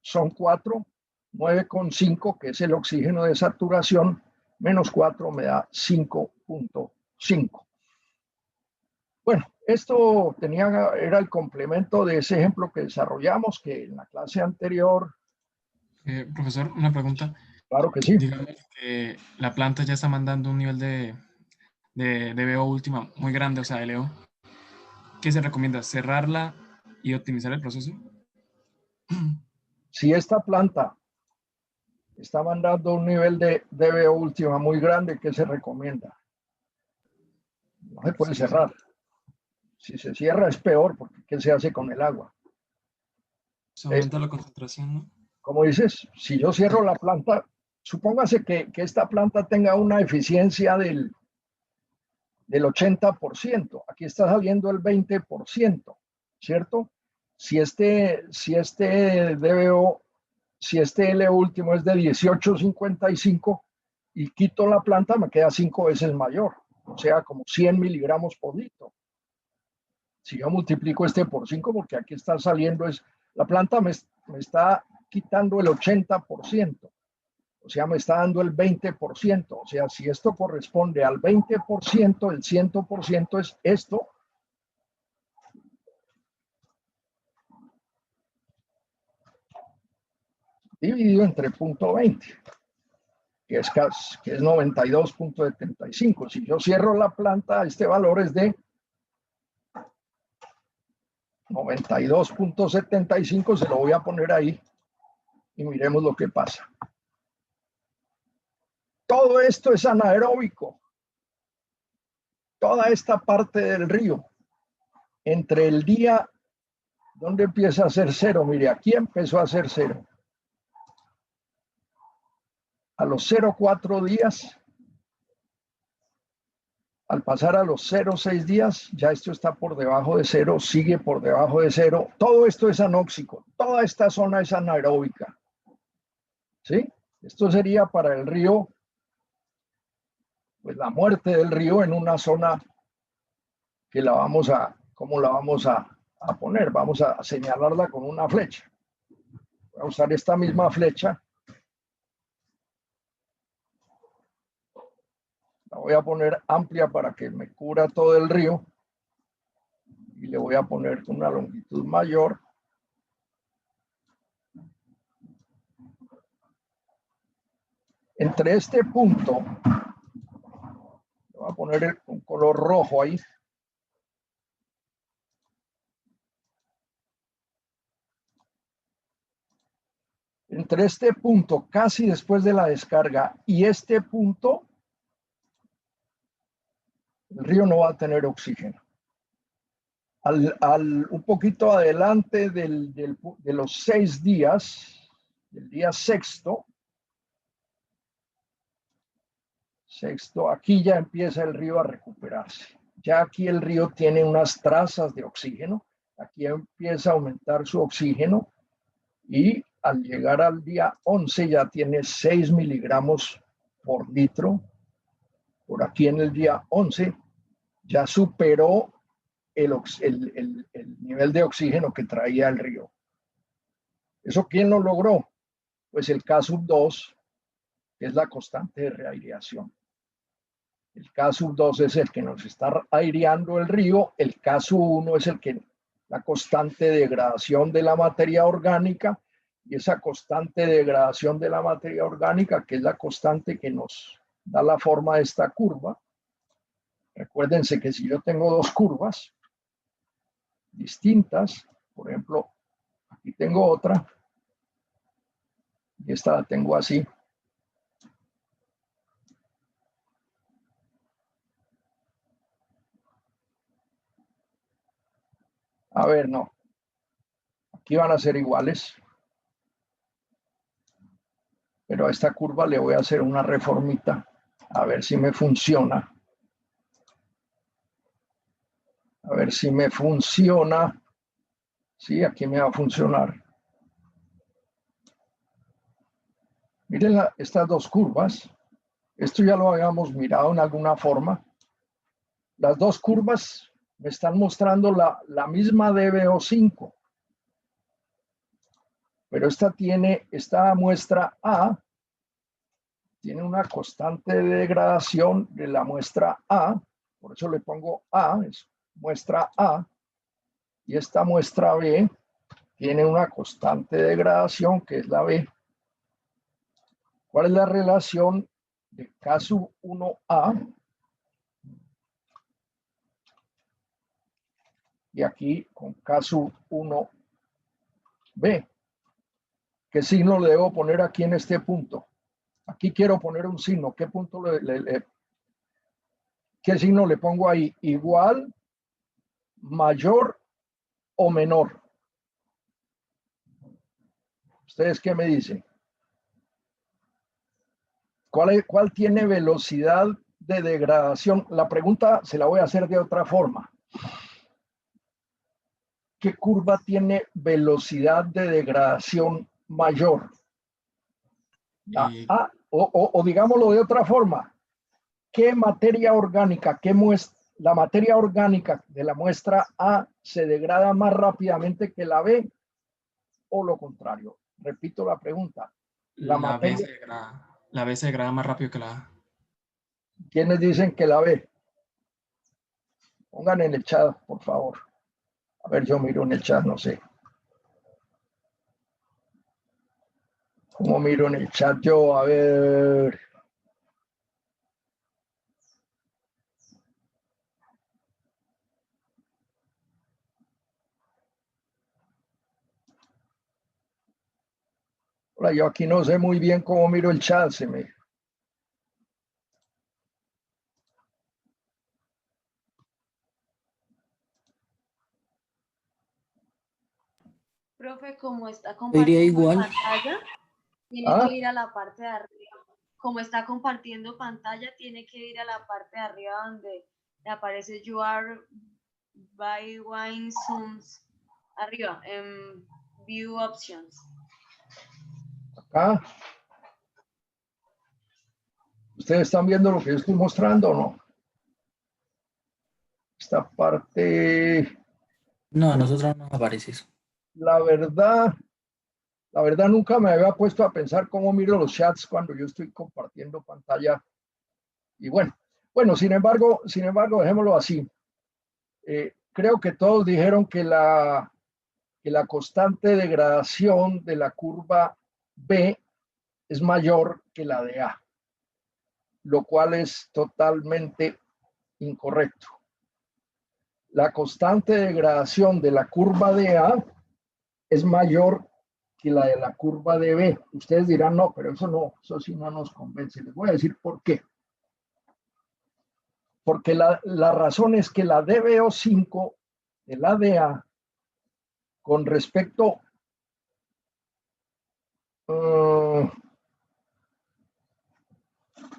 son 4, 9,5, que es el oxígeno de saturación, menos 4 me da 5,5. Bueno, esto era el complemento de ese ejemplo que desarrollamos, que en la clase anterior. Profesor, una pregunta. Claro que sí. Digamos que la planta ya está mandando un nivel de DBO última muy grande, o sea, LO. ¿Qué se recomienda? ¿Cerrarla y optimizar el proceso? Si esta planta está mandando un nivel de DBO última muy grande, ¿qué se recomienda? No se puede cerrar. Si se cierra es peor, porque ¿qué se hace con el agua? Se aumenta la concentración, ¿no? Como dices, si yo cierro la planta, supóngase que esta planta tenga una eficiencia del 80%. Aquí está saliendo el 20%, ¿cierto? Si este DBO, si este L último es de 18.55 y quito la planta, me queda 5 veces mayor, o sea, como 100 miligramos por litro. Si yo multiplico este por 5, porque aquí está saliendo, la planta me está quitando el 80%. O sea, me está dando el 20%. O sea, si esto corresponde al 20%, el 100% es esto. Dividido entre 0.20, que es 92.75. Si yo cierro la planta, este valor es de 92.75. Se lo voy a poner ahí y miremos lo que pasa. Todo esto es anaeróbico. Toda esta parte del río, entre el día donde empieza a ser cero, mire, aquí empezó a ser cero. A los 0,4 días, al pasar a los 0,6 días, ya esto está por debajo de cero, sigue por debajo de cero. Todo esto es anóxico, toda esta zona es anaeróbica. ¿Sí? Esto sería para el río, pues la muerte del río en una zona que la vamos a, ¿cómo la vamos a poner? Vamos a señalarla con una flecha. Voy a usar esta misma flecha. La voy a poner amplia para que me cubra todo el río. Y le voy a poner una longitud mayor. Entre este punto, le voy a poner un color rojo ahí. Entre este punto, casi después de la descarga, y este punto, el río no va a tener oxígeno. Un poquito adelante de los 6 días, del día sexto, aquí ya empieza el río a recuperarse. Ya aquí el río tiene unas trazas de oxígeno, aquí empieza a aumentar su oxígeno y al llegar al día 11 ya tiene 6 miligramos por litro. Por aquí en el día 11 ya superó el nivel de oxígeno que traía el río. ¿Eso quién lo logró? Pues el K2, que es la constante de reaireación. El K2 es el que nos está aireando el río, el K1 es la constante de degradación de la materia orgánica, y esa constante de degradación de la materia orgánica, que es la constante que nos da la forma de esta curva. Recuérdense que si yo tengo dos curvas distintas, por ejemplo, aquí tengo otra, y esta la tengo así. A ver, no. Aquí van a ser iguales. Pero a esta curva le voy a hacer una reformita. A ver si me funciona. A ver si me funciona. Sí, aquí me va a funcionar. Miren estas dos curvas. Esto ya lo habíamos mirado en alguna forma. Las dos curvas me están mostrando la misma DBO5. Pero esta muestra A tiene una constante de degradación de la muestra A. Por eso le pongo A, es muestra A. Y esta muestra B tiene una constante de degradación que es la B. ¿Cuál es la relación de K1A? Y aquí con K1B. ¿Qué signo le debo poner aquí en este punto? Aquí quiero poner un signo. ¿Qué punto qué signo le pongo ahí? ¿Igual, mayor o menor? ¿Ustedes qué me dicen? ¿Cuál tiene velocidad de degradación? La pregunta se la voy a hacer de otra forma. ¿Qué curva tiene velocidad de degradación mayor? O digámoslo de otra forma, ¿qué materia orgánica, la materia orgánica de la muestra A se degrada más rápidamente que la B o lo contrario? Repito la pregunta. La B se degrada. La B se degrada más rápido que la A. ¿Quiénes dicen que la B? Pongan en el chat, por favor. A ver, yo miro en el chat, no sé. ¿Cómo miro en el chat yo? A ver. Hola, yo aquí no sé muy bien cómo miro el chat, Profe, como está Iría compartiendo igual. pantalla, tiene ¿Ah? que ir a la parte de arriba. Como está compartiendo pantalla, tiene que ir a la parte de arriba donde le aparece You are by wine zooms. Arriba, en View Options. Acá. ¿Ustedes están viendo lo que yo estoy mostrando o no? Esta parte, No, a nosotros no nos aparece eso. la verdad nunca me había puesto a pensar cómo miro los chats cuando yo estoy compartiendo pantalla. Y bueno, sin embargo, dejémoslo así. Creo que todos dijeron que la constante de degradación de la curva B es mayor que la de A, lo cual es totalmente incorrecto. La constante de degradación de la curva de A es mayor que la de la curva de B. Ustedes dirán, no, pero eso sí no nos convence. Les voy a decir por qué. Porque la razón es que la DBO5 de la DA con respecto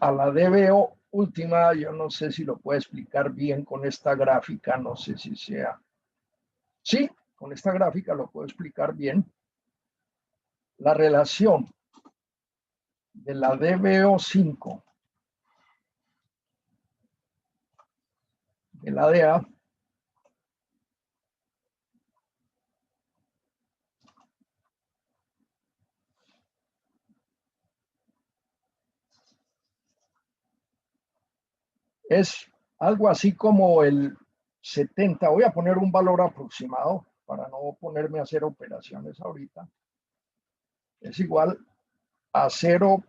a la DBO última, yo no sé si lo puedo explicar bien con esta gráfica, no sé si sea. Sí, con esta gráfica lo puedo explicar bien. La relación de la DBO5 de la DA es algo así como el 70. Voy a poner un valor aproximado para no ponerme a hacer operaciones ahorita. Es igual a 0.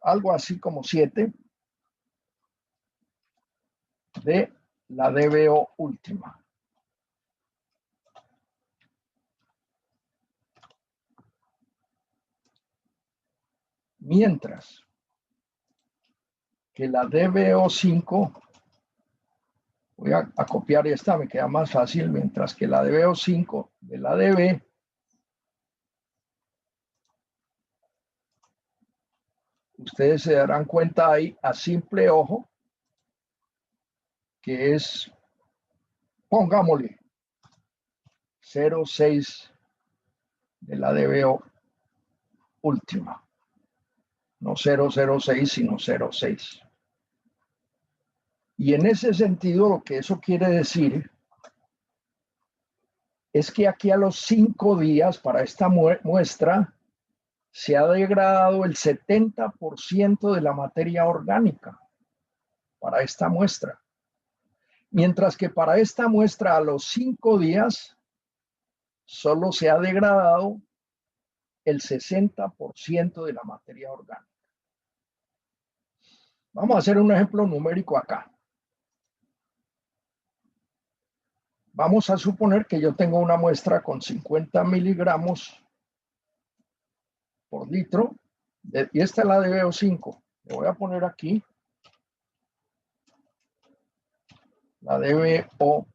Algo así como 7 de la DBO última. Mientras que la DBO5, voy a copiar esta, me queda más fácil, mientras que la DBO5 de la DB ustedes se darán cuenta ahí a simple ojo que es, pongámosle, 0,6 de la DBO última. No 0,06, sino 0,6. Y en ese sentido, lo que eso quiere decir es que aquí a los 5 días para esta muestra se ha degradado el 70% de la materia orgánica para esta muestra. Mientras que para esta muestra a los 5 días solo se ha degradado el 60% de la materia orgánica. Vamos a hacer un ejemplo numérico acá. Vamos a suponer que yo tengo una muestra con 50 miligramos por litro. Y esta es la DBO5. Le voy a poner aquí la DBO5.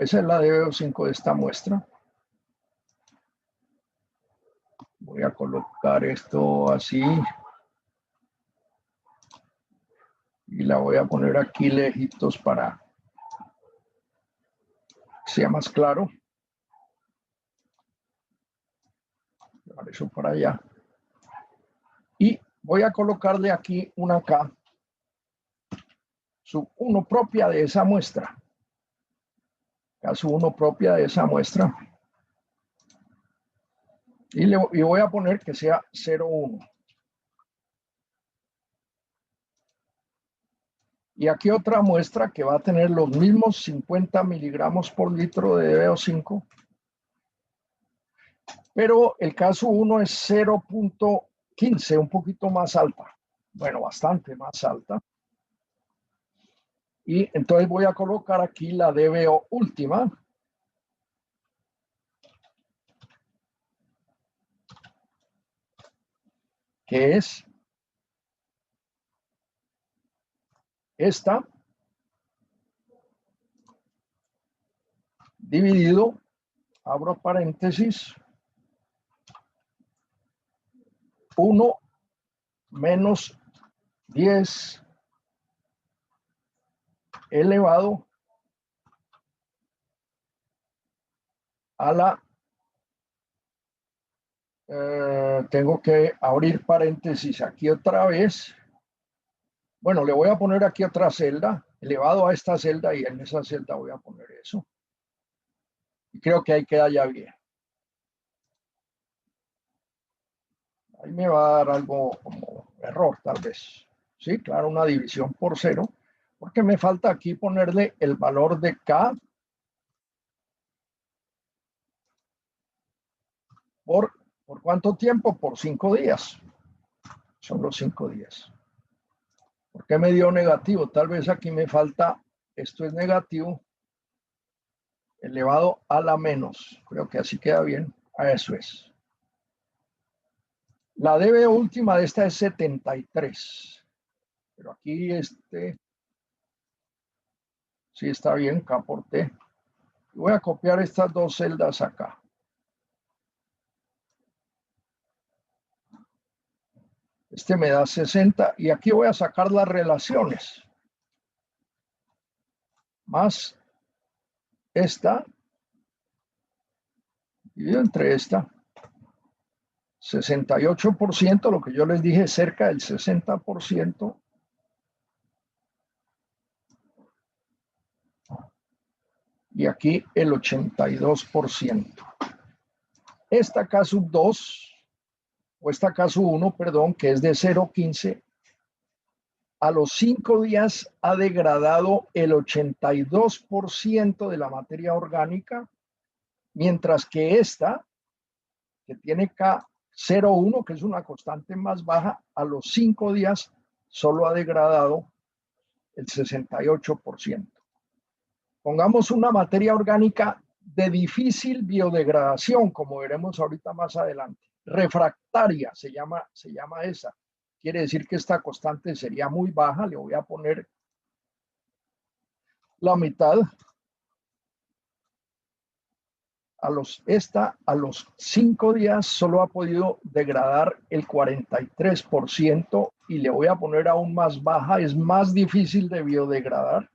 Esa es la DBO5 de esta muestra. Voy a colocar esto así. Y la voy a poner aquí lejitos para que sea más claro. Llevar eso para allá. Y voy a colocarle aquí una K sub 1 propia de esa muestra. K sub 1 propia de esa muestra. Y voy a poner que sea 0,1. Y aquí otra muestra que va a tener los mismos 50 miligramos por litro de DBO5. Pero el caso 1 es 0,15, un poquito más alta. Bueno, bastante más alta. Y entonces voy a colocar aquí la DBO última. Que es esta dividido, abro paréntesis, 1 menos 10 elevado a la, tengo que abrir paréntesis aquí otra vez. Bueno, le voy a poner aquí otra celda, elevado a esta celda, y en esa celda voy a poner eso. Y creo que ahí queda ya bien. Ahí me va a dar algo como error, tal vez. Sí, claro, una división por 0, porque me falta aquí ponerle el valor de K ¿por cuánto tiempo? Por 5 días. Son los 5 días. ¿Por qué me dio negativo? Tal vez aquí me falta, esto es negativo, elevado a la menos. Creo que así queda bien. Eso es. La DB última de esta es 73. Pero aquí sí está bien, K por T. Voy a copiar estas dos celdas acá. Me da 60 y aquí voy a sacar las relaciones. Más esta, dividido entre esta, 68%, lo que yo les dije, cerca del 60%. Y aquí el 82%. Esta K sub 2, o esta K sub 1, perdón, que es de 0,15, a los 5 días ha degradado el 82% de la materia orgánica, mientras que esta, que tiene K0,1, que es una constante más baja, a los 5 días solo ha degradado el 68%. Pongamos una materia orgánica de difícil biodegradación, como veremos ahorita más adelante. Refractaria se llama esa. Quiere decir que esta constante sería muy baja. Le voy a poner la mitad. A los 5 días solo ha podido degradar el 43%, y le voy a poner aún más baja, es más difícil de biodegradar.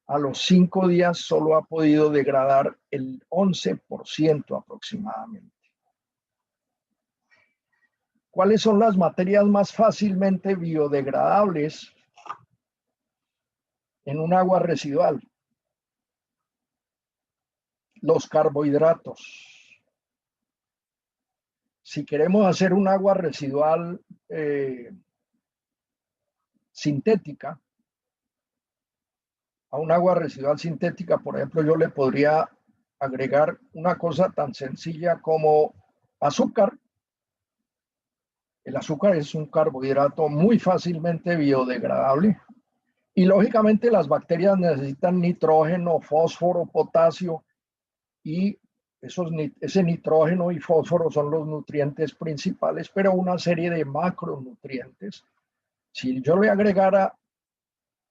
A los 5 días solo ha podido degradar el 11% aproximadamente. ¿Cuáles son las materias más fácilmente biodegradables en un agua residual? Los carbohidratos. Si queremos hacer un agua residual sintética, a un agua residual sintética, por ejemplo, yo le podría agregar una cosa tan sencilla como azúcar. El azúcar es un carbohidrato muy fácilmente biodegradable, y lógicamente las bacterias necesitan nitrógeno, fósforo, potasio, y ese nitrógeno y fósforo son los nutrientes principales, pero una serie de macronutrientes. Si yo le agregara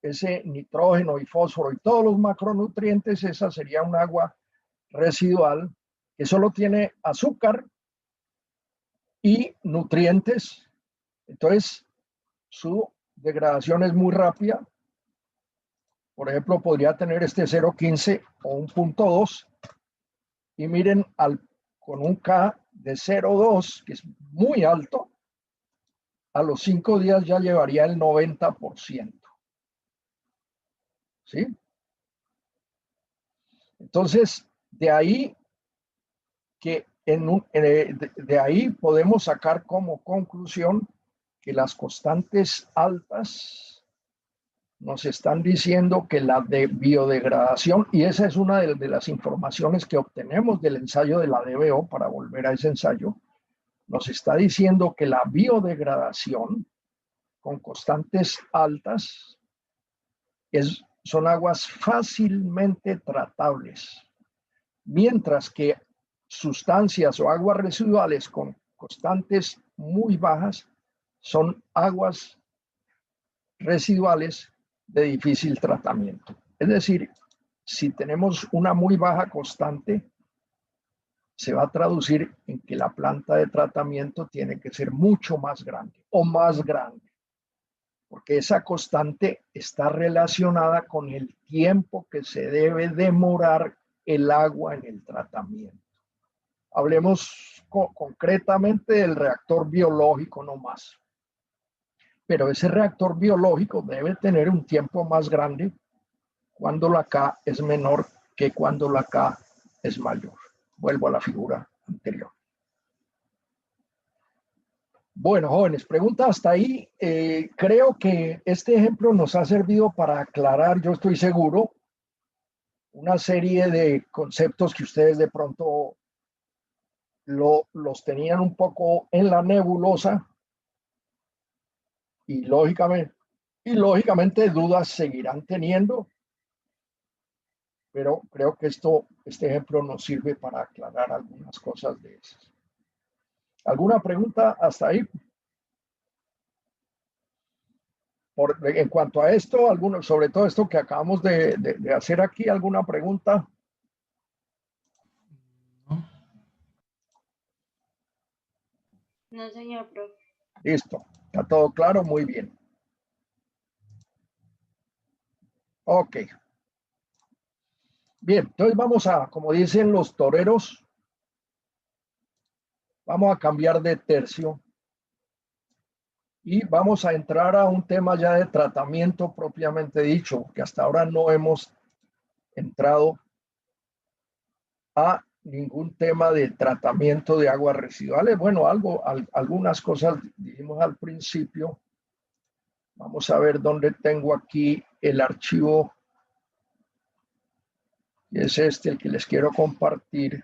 ese nitrógeno y fósforo y todos los macronutrientes, esa sería un agua residual que solo tiene azúcar y nutrientes. Entonces, su degradación es muy rápida. Por ejemplo, podría tener este 0,15 o 1,2. Y miren, con un K de 0,2, que es muy alto, a los 5 días ya llevaría el 90%. ¿Sí? Entonces, de ahí de ahí podemos sacar como conclusión que las constantes altas nos están diciendo que la biodegradación, y esa es una de las informaciones que obtenemos del ensayo de la DBO, para volver a ese ensayo, nos está diciendo que la biodegradación con constantes altas son aguas fácilmente tratables, mientras que sustancias o aguas residuales con constantes muy bajas son aguas residuales de difícil tratamiento. Es decir, si tenemos una muy baja constante, se va a traducir en que la planta de tratamiento tiene que ser mucho más grande o más grande, porque esa constante está relacionada con el tiempo que se debe demorar el agua en el tratamiento. Hablemos concretamente del reactor biológico no más. Pero ese reactor biológico debe tener un tiempo más grande cuando la K es menor que cuando la K es mayor. Vuelvo a la figura anterior. Bueno, jóvenes, pregunta hasta ahí. Creo que este ejemplo nos ha servido para aclarar, yo estoy seguro, una serie de conceptos que ustedes de pronto los tenían un poco en la nebulosa y lógicamente dudas seguirán teniendo, pero creo que este ejemplo nos sirve para aclarar algunas cosas de esas. ¿Alguna pregunta hasta ahí? En cuanto a esto, sobre todo esto que acabamos de hacer aquí, ¿alguna pregunta? No, señor profe. Listo, está todo claro, muy bien. Ok. Bien, entonces vamos como dicen los toreros, vamos a cambiar de tercio y vamos a entrar a un tema ya de tratamiento propiamente dicho, que hasta ahora no hemos entrado a ningún tema de tratamiento de aguas residuales. Bueno, algunas cosas dijimos al principio. Vamos a ver dónde tengo aquí el archivo. Y es el que les quiero compartir.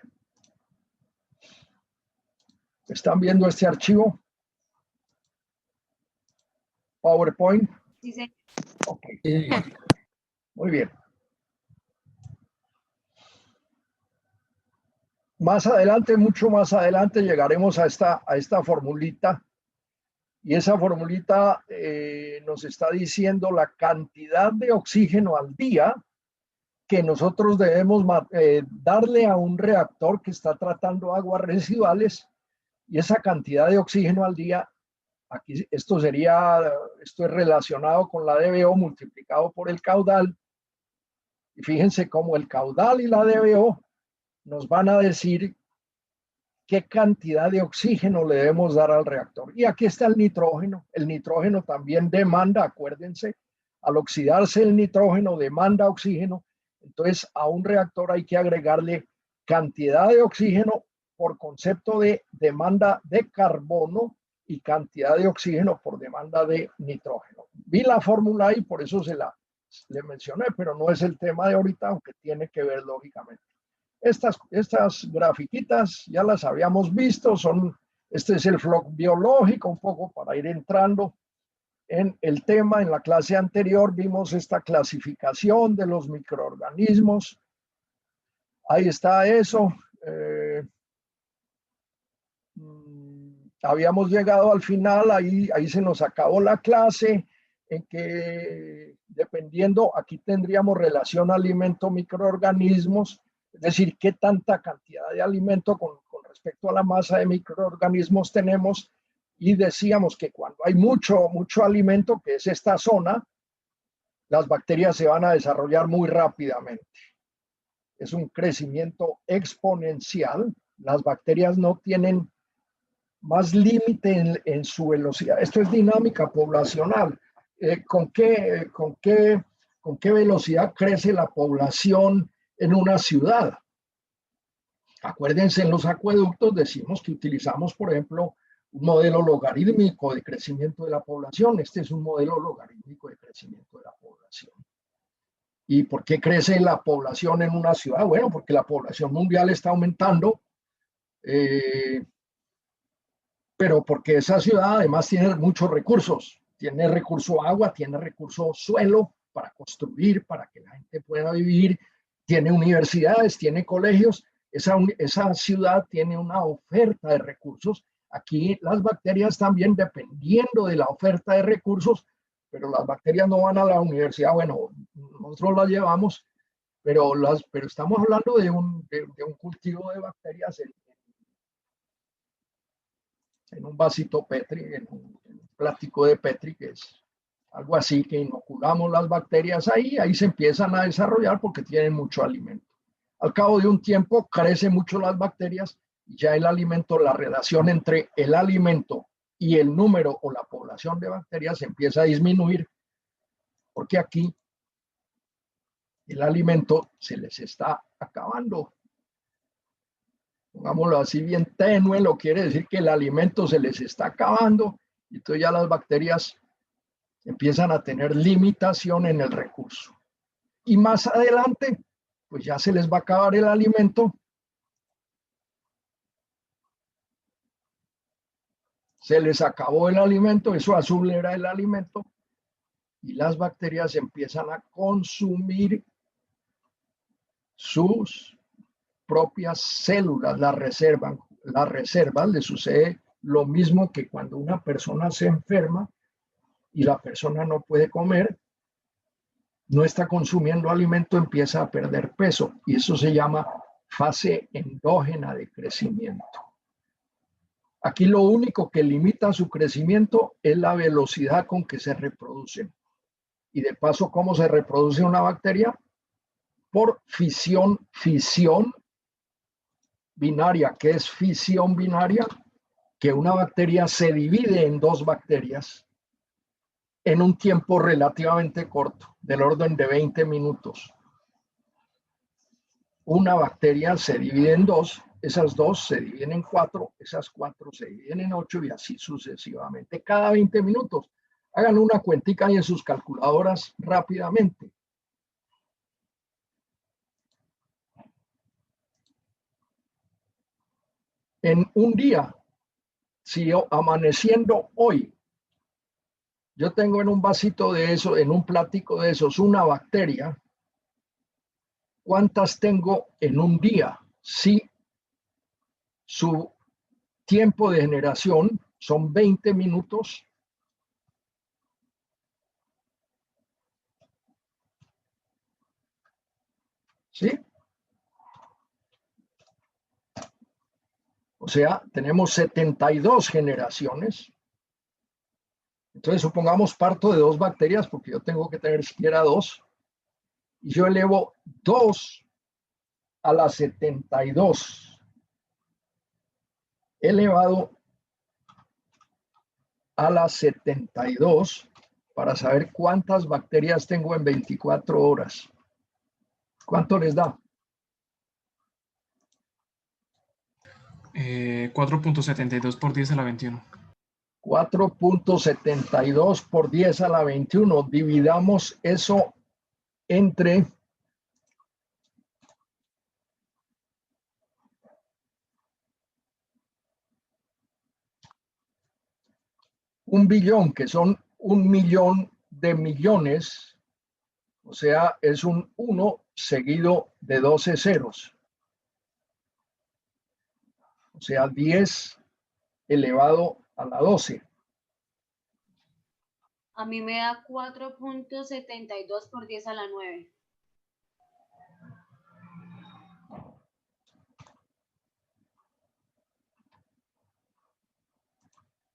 ¿Están viendo este archivo? PowerPoint. Sí, señor. Ok. Muy bien. Más adelante, mucho más adelante, llegaremos a esta formulita. Y esa formulita nos está diciendo la cantidad de oxígeno al día que nosotros debemos darle a un reactor que está tratando aguas residuales. Y esa cantidad de oxígeno al día, aquí esto es relacionado con la DBO multiplicado por el caudal. Y fíjense cómo el caudal y la DBO nos van a decir qué cantidad de oxígeno le debemos dar al reactor. Y aquí está el nitrógeno. El nitrógeno también demanda, acuérdense, al oxidarse el nitrógeno demanda oxígeno. Entonces a un reactor hay que agregarle cantidad de oxígeno por concepto de demanda de carbono y cantidad de oxígeno por demanda de nitrógeno. Vi la fórmula y por eso le mencioné, pero no es el tema de ahorita, aunque tiene que ver lógicamente. Estas grafiquitas ya las habíamos visto, este es el flow biológico, un poco para ir entrando en el tema. En la clase anterior vimos esta clasificación de los microorganismos Ahí está eso. Habíamos llegado al final, ahí se nos acabó la clase, en que dependiendo, aquí tendríamos relación alimento-microorganismos, es decir, qué tanta cantidad de alimento con respecto a la masa de microorganismos tenemos, y decíamos que cuando hay mucho alimento, que es esta zona, las bacterias se van a desarrollar muy rápidamente. Es un crecimiento exponencial. Las bacterias no tienen más límite en su velocidad. Esto es dinámica poblacional. ¿Con qué velocidad crece la población en una ciudad? Acuérdense, en los acueductos decimos que utilizamos, por ejemplo, un modelo logarítmico de crecimiento de la población. Este es un modelo logarítmico de crecimiento de la población. ¿Y por qué crece la población en una ciudad? Bueno, porque la población mundial está aumentando, pero porque esa ciudad además tiene muchos recursos. Tiene recurso agua, tiene recurso suelo para construir, para que la gente pueda vivir, tiene universidades, tiene colegios. Esa ciudad tiene una oferta de recursos. Aquí las bacterias también, dependiendo de la oferta de recursos, pero las bacterias no van a la universidad. Bueno, nosotros las llevamos, pero estamos hablando de un cultivo de bacterias en un vasito Petri, en un plástico de Petri, que es algo así, que inoculamos las bacterias ahí se empiezan a desarrollar porque tienen mucho alimento. Al cabo de un tiempo crecen mucho las bacterias y ya el alimento, la relación entre el alimento y el número o la población de bacterias empieza a disminuir, porque aquí el alimento se les está acabando. Pongámoslo así bien tenue, lo quiere decir que el alimento se les está acabando y entonces ya las bacterias empiezan a tener limitación en el recurso. Y más adelante, pues ya se les va a acabar el alimento. Se les acabó el alimento, eso azul era el alimento, y las bacterias empiezan a consumir sus propias células, las reservas. Les sucede lo mismo que cuando una persona se enferma y la persona no puede comer, no está consumiendo alimento, empieza a perder peso, y eso se llama fase endógena de crecimiento. Aquí lo único que limita su crecimiento es la velocidad con que se reproducen. Y de paso, ¿cómo se reproduce una bacteria? Por fisión binaria. ¿Qué es fisión binaria? Que una bacteria se divide en dos bacterias en un tiempo relativamente corto, del orden de 20 minutos. Una bacteria se divide en dos, esas dos se dividen en 4, esas 4 se dividen en 8 y así sucesivamente. Cada 20 minutos. Hagan una cuentica ahí en sus calculadoras rápidamente. En un día, si amaneciendo hoy, yo tengo en un vasito de eso, en un plático de esos, una bacteria, ¿cuántas tengo en un día? Si su tiempo de generación son 20 minutos, ¿sí? O sea, tenemos 72 generaciones. Entonces, supongamos parto de 2 bacterias, porque yo tengo que tener siquiera 2. Y yo elevo 2 a la 72 elevado a la 72 para saber cuántas bacterias tengo en 24 horas. ¿Cuánto les da? 4.72 por 10 a la 21. 4.72 por 10 a la 21. Dividamos eso entre 1 billón, que son 1 millón de millones, o sea, es un 1 seguido de 12 ceros. O sea, 10 elevado a la 12. A mí me da 4.72 por 10 a la 9.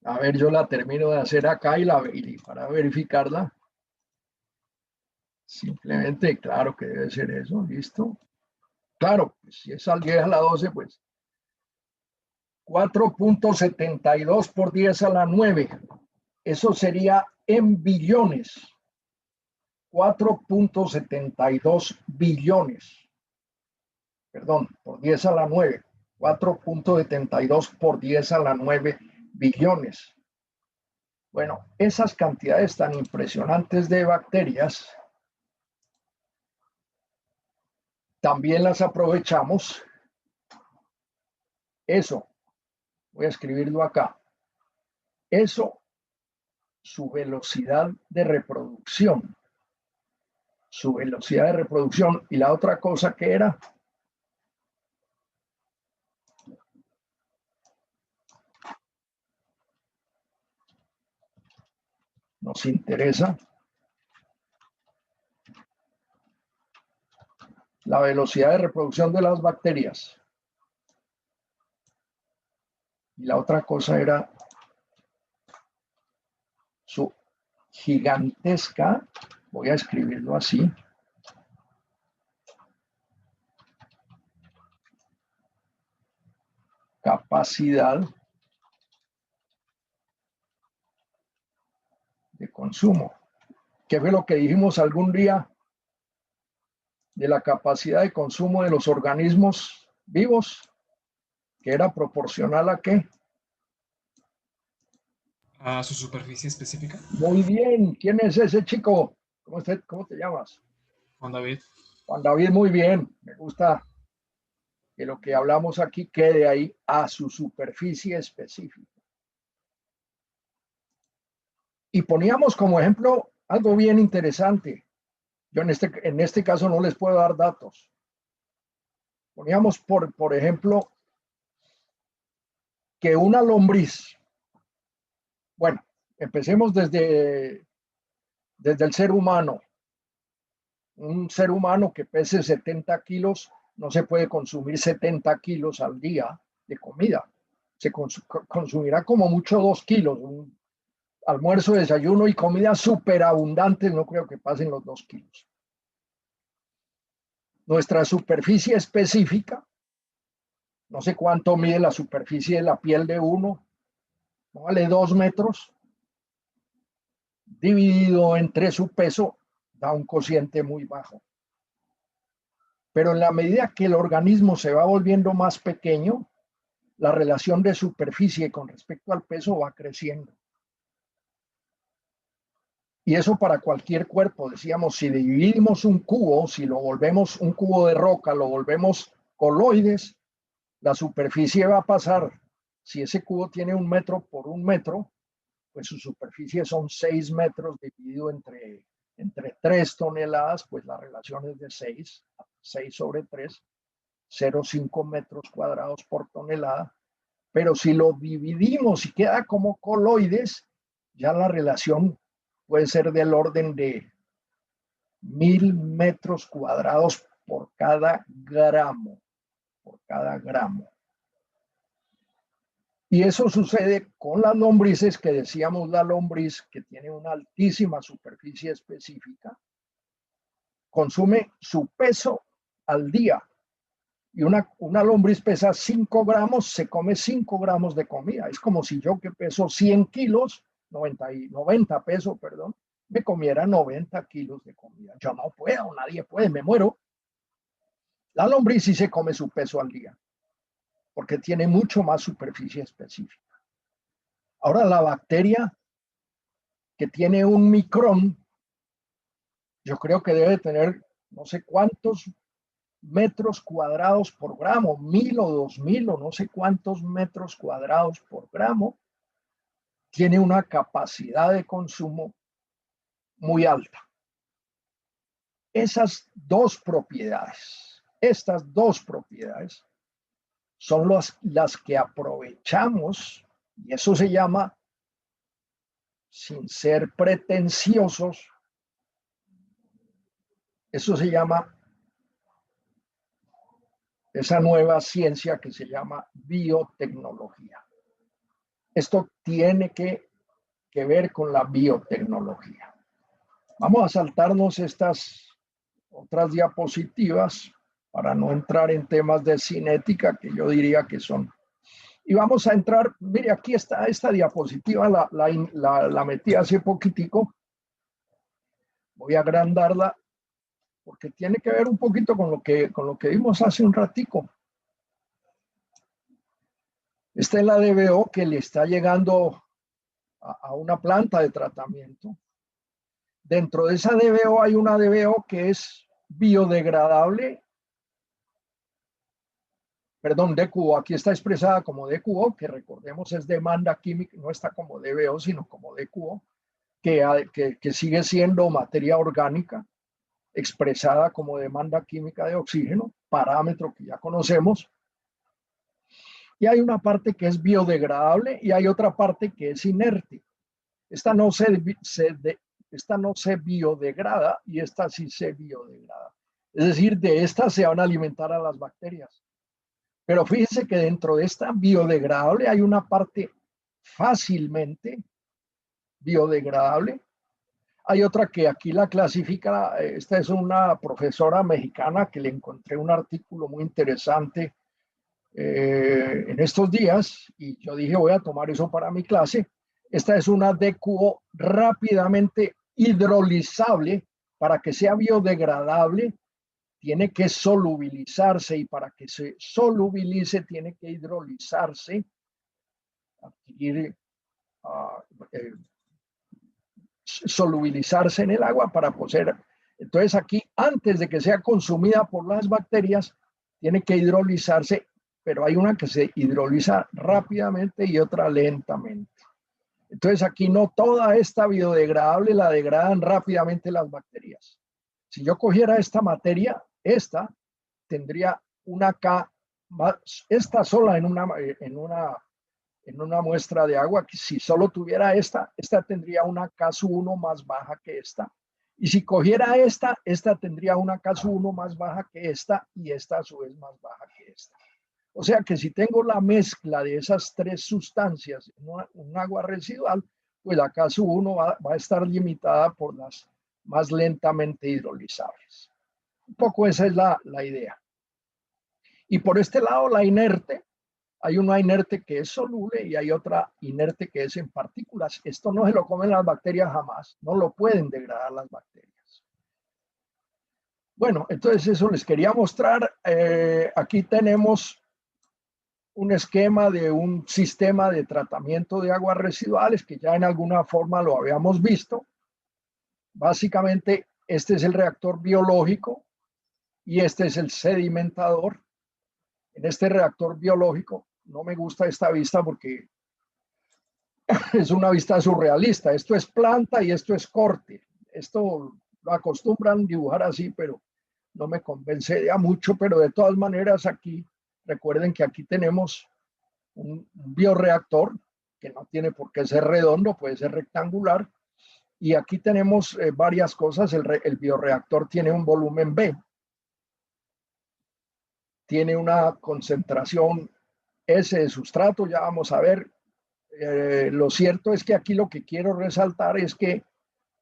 A ver, yo la termino de hacer acá y para verificarla. Simplemente, claro que debe ser eso, listo. Claro, pues, si es al 10 a la 12, pues 4.72 por 10 a la 9. Eso sería en billones. 4.72 billones. Perdón, por 10 a la 9. 4.72 por 10 a la 9 billones. Bueno, esas cantidades tan impresionantes de bacterias también las aprovechamos. Eso, voy a escribirlo acá. Eso, su velocidad de reproducción. Su velocidad de reproducción. Y la otra cosa que era, nos interesa la velocidad de reproducción de las bacterias. Y la otra cosa era su gigantesca, voy a escribirlo así, capacidad de consumo. ¿Qué fue lo que dijimos algún día de la capacidad de consumo de los organismos vivos? Que era proporcional a qué. A su superficie específica. Muy bien. ¿Quién es ese chico? ¿Cómo te llamas? Juan David. Juan David, muy bien. Me gusta que lo que hablamos aquí quede ahí, a su superficie específica. Y poníamos como ejemplo algo bien interesante. Yo en este caso no les puedo dar datos. Poníamos, por ejemplo, que una lombriz, bueno, empecemos desde el ser humano. Un ser humano que pese 70 kilos no se puede consumir 70 kilos al día de comida. Se consumirá como mucho 2 kilos. Un almuerzo, desayuno y comida superabundantes, no creo que pasen los 2 kilos. Nuestra superficie específica, no sé cuánto mide la superficie de la piel de uno, vale 2 metros, dividido entre su peso, da un cociente muy bajo. Pero en la medida que el organismo se va volviendo más pequeño, la relación de superficie con respecto al peso va creciendo. Y eso para cualquier cuerpo, decíamos, si dividimos un cubo, si lo volvemos un cubo de roca, lo volvemos coloides, la superficie va a pasar, si ese cubo tiene 1 metro por 1 metro, pues su superficie son 6 metros dividido entre 3 toneladas, pues la relación es de 6 sobre 3, 0,5 metros cuadrados por tonelada. Pero si lo dividimos y queda como coloides, ya la relación puede ser del orden de 1000 metros cuadrados por cada gramo. Y eso sucede con las lombrices, que decíamos la lombriz, que tiene una altísima superficie específica, consume su peso al día. Y una lombriz pesa 5 gramos, se come 5 gramos de comida. Es como si yo, que peso 100 kilos, 90 pesos, perdón, me comiera 90 kilos de comida. Yo no puedo, nadie puede, me muero. La lombriz sí se come su peso al día, porque tiene mucho más superficie específica. Ahora, la bacteria, que tiene 1 micrón, yo creo que debe tener no sé cuántos metros cuadrados por gramo, 1000 o 2000 o no sé cuántos metros cuadrados por gramo, tiene una capacidad de consumo muy alta. Estas dos propiedades son las que aprovechamos, y eso se llama, sin ser pretenciosos, eso se llama esa nueva ciencia que se llama biotecnología. Esto tiene que ver con la biotecnología. Vamos a saltarnos estas otras diapositivas para no entrar en temas de cinética, que yo diría que son. Y vamos a entrar, mire, aquí está esta diapositiva, la metí hace poquitico. Voy a agrandarla porque tiene que ver un poquito con lo que vimos hace un ratico. Esta es la DBO que le está llegando a una planta de tratamiento. Dentro de esa DBO hay una DBO que es biodegradable, perdón, DQO, aquí está expresada como DQO, que recordemos es demanda química, no está como DBO, sino como DQO, que sigue siendo materia orgánica, expresada como demanda química de oxígeno, parámetro que ya conocemos. Y hay una parte que es biodegradable y hay otra parte que es inerte. Esta no se biodegrada y esta sí se biodegrada. Es decir, de esta se van a alimentar a las bacterias. Pero fíjense que dentro de esta biodegradable hay una parte fácilmente biodegradable. Hay otra que aquí la clasifica, esta es una profesora mexicana que le encontré un artículo muy interesante en estos días y yo dije voy a tomar eso para mi clase. Esta es una DQO rápidamente hidrolizable. Para que sea biodegradable tiene que solubilizarse y para que se solubilice tiene que hidrolizarse, adquirir, solubilizarse en el agua para poder. Entonces aquí, antes de que sea consumida por las bacterias, tiene que hidrolizarse, pero hay una que se hidroliza rápidamente y otra lentamente. Entonces aquí no toda esta biodegradable la degradan rápidamente las bacterias. Si yo cogiera esta materia, esta tendría una K, esta sola en una muestra de agua, que si solo tuviera esta tendría una K1 más baja que esta. Y si cogiera esta tendría una K1 más baja que esta y esta a su vez más baja que esta. O sea que si tengo la mezcla de esas tres sustancias en un agua residual, pues la K1 va a estar limitada por las más lentamente hidrolizables. Un poco esa es la idea. Y por este lado, la inerte, hay una inerte que es soluble y hay otra inerte que es en partículas. Esto no se lo comen las bacterias jamás, no lo pueden degradar las bacterias. Bueno, entonces eso les quería mostrar. Aquí tenemos un esquema de un sistema de tratamiento de aguas residuales que ya en alguna forma lo habíamos visto. Básicamente, este es el reactor biológico y este es el sedimentador. En este reactor biológico, no me gusta esta vista porque es una vista surrealista. Esto es planta y esto es corte. Esto lo acostumbran dibujar así, pero no me convence ya mucho. Pero de todas maneras aquí, recuerden que aquí tenemos un bioreactor que no tiene por qué ser redondo, puede ser rectangular. Y aquí tenemos varias cosas. El bioreactor tiene un volumen B. Tiene una concentración S de sustrato, ya vamos a ver. Lo cierto es que aquí lo que quiero resaltar es que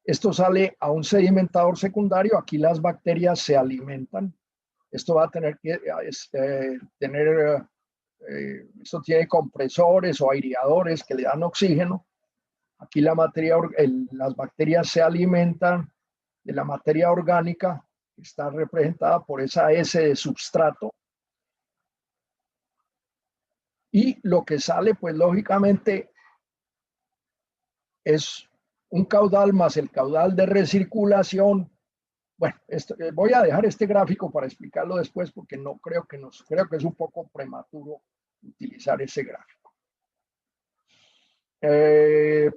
esto sale a un sedimentador secundario. Aquí las bacterias se alimentan. Esto va a tener que esto tiene compresores o aireadores que le dan oxígeno. Aquí las bacterias se alimentan de la materia orgánica que está representada por esa S de sustrato. Y lo que sale, pues lógicamente, es un caudal más el caudal de recirculación. Bueno, voy a dejar este gráfico para explicarlo después porque no creo que es un poco prematuro utilizar ese gráfico.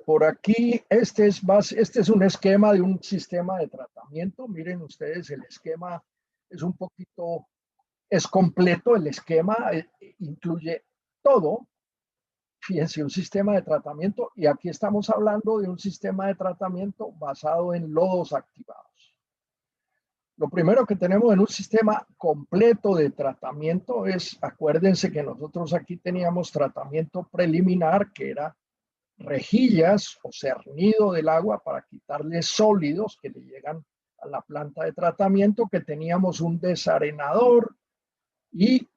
Por aquí, este es un esquema de un sistema de tratamiento. Miren ustedes, el esquema es un poquito es completo, el esquema incluye todo. Fíjense, un sistema de tratamiento, y aquí estamos hablando de un sistema de tratamiento basado en lodos activados. Lo primero que tenemos en un sistema completo de tratamiento es, acuérdense que nosotros aquí teníamos tratamiento preliminar, que era rejillas o cernido del agua para quitarle sólidos que le llegan a la planta de tratamiento, que teníamos un desarenador y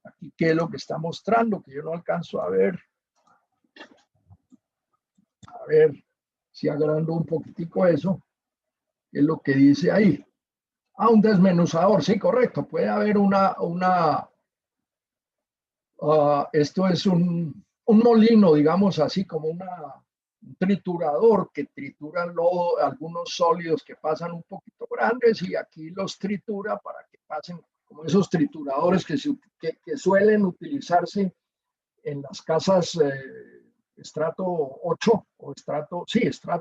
aquí qué es lo que está mostrando, que yo no alcanzo a ver. A ver si agrando un poquitico eso, qué es lo que dice ahí. Un desmenuzador, sí, correcto. Puede haber esto es un molino, digamos así, como un triturador que tritura lodo, algunos sólidos que pasan un poquito grandes, y aquí los tritura para que pasen como esos trituradores que suelen utilizarse en las casas estrato 8 o estrato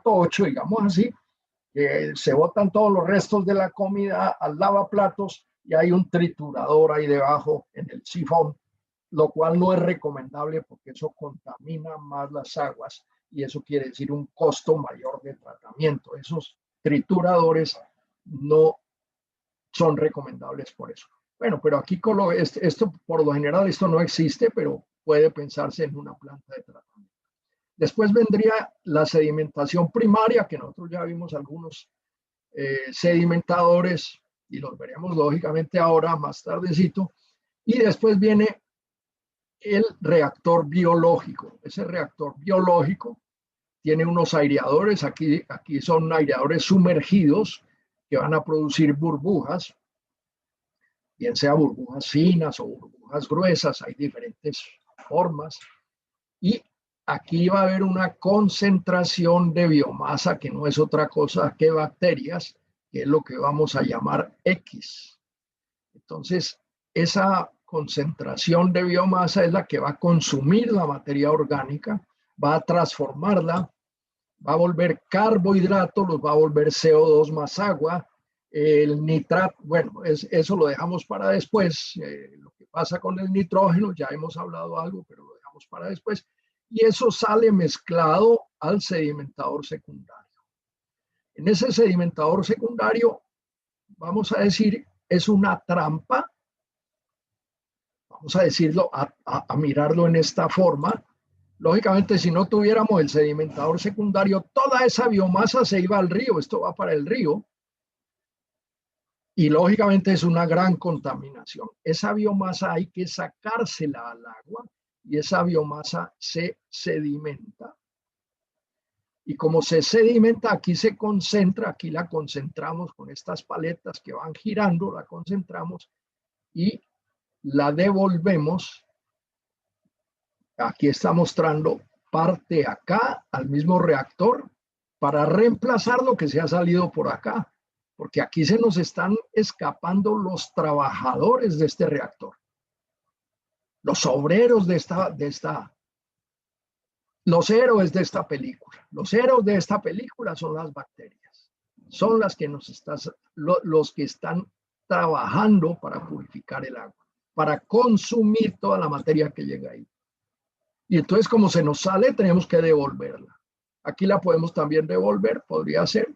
8, digamos así, que se botan todos los restos de la comida al lavaplatos y hay un triturador ahí debajo en el sifón, lo cual no es recomendable porque eso contamina más las aguas y eso quiere decir un costo mayor de tratamiento. Esos trituradores no son recomendables por eso. Bueno, pero aquí esto por lo general esto no existe, pero puede pensarse en una planta de tratamiento. Después vendría la sedimentación primaria, que nosotros ya vimos algunos sedimentadores y los veremos lógicamente ahora más tardecito. Y después viene el reactor biológico. Ese reactor biológico tiene unos aireadores, aquí son aireadores sumergidos que van a producir burbujas, bien sea burbujas finas o burbujas gruesas, hay diferentes formas. Y aquí va a haber una concentración de biomasa que no es otra cosa que bacterias, que es lo que vamos a llamar X. Entonces, esa concentración de biomasa es la que va a consumir la materia orgánica, va a transformarla, va a volver carbohidratos, los va a volver CO2 más agua, el nitrato, bueno, eso lo dejamos para después. Lo que pasa con el nitrógeno, ya hemos hablado algo, pero lo dejamos para después. Y eso sale mezclado al sedimentador secundario. En ese sedimentador secundario, vamos a decir, es una trampa, vamos a decirlo, a mirarlo en esta forma. Lógicamente, si no tuviéramos el sedimentador secundario, toda esa biomasa se iba al río, esto va para el río. Y lógicamente es una gran contaminación. Esa biomasa hay que sacársela al agua y esa biomasa se sedimenta. Y como se sedimenta, aquí se concentra, aquí la concentramos con estas paletas que van girando, la concentramos y la devolvemos. Aquí está mostrando parte acá al mismo reactor para reemplazar lo que se ha salido por acá, porque aquí se nos están escapando los trabajadores de este reactor, los obreros los héroes de esta película. Los héroes de esta película son las bacterias, son las que los que están trabajando para purificar el agua, para consumir toda la materia que llega ahí. Y entonces, como se nos sale, tenemos que devolverla. Aquí la podemos también devolver, podría ser.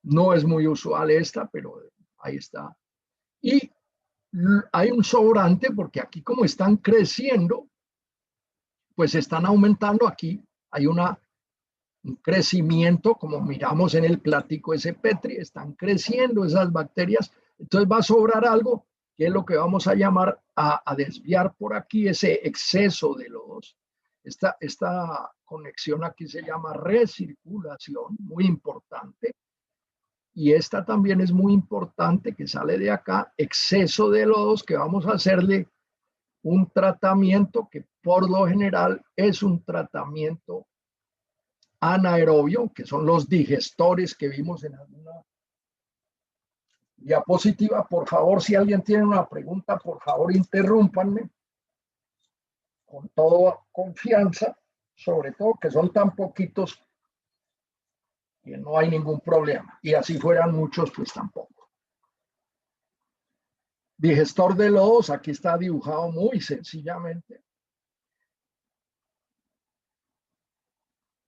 No es muy usual esta, pero ahí está. Y hay un sobrante porque aquí, como están creciendo, pues están aumentando. Aquí hay un crecimiento, como miramos en el plático ese Petri, están creciendo esas bacterias. Entonces va a sobrar algo, que es lo que vamos a llamar a desviar por aquí ese exceso de lodos. Esta conexión aquí se llama recirculación, muy importante. Y esta también es muy importante, que sale de acá, exceso de lodos, que vamos a hacerle un tratamiento que por lo general es un tratamiento anaerobio, que son los digestores que vimos en alguna diapositiva. Por favor, si alguien tiene una pregunta, por favor, interrúmpanme con toda confianza, sobre todo que son tan poquitos que no hay ningún problema. Y así fueran muchos, pues tampoco. digestor de lodos, aquí está dibujado muy sencillamente.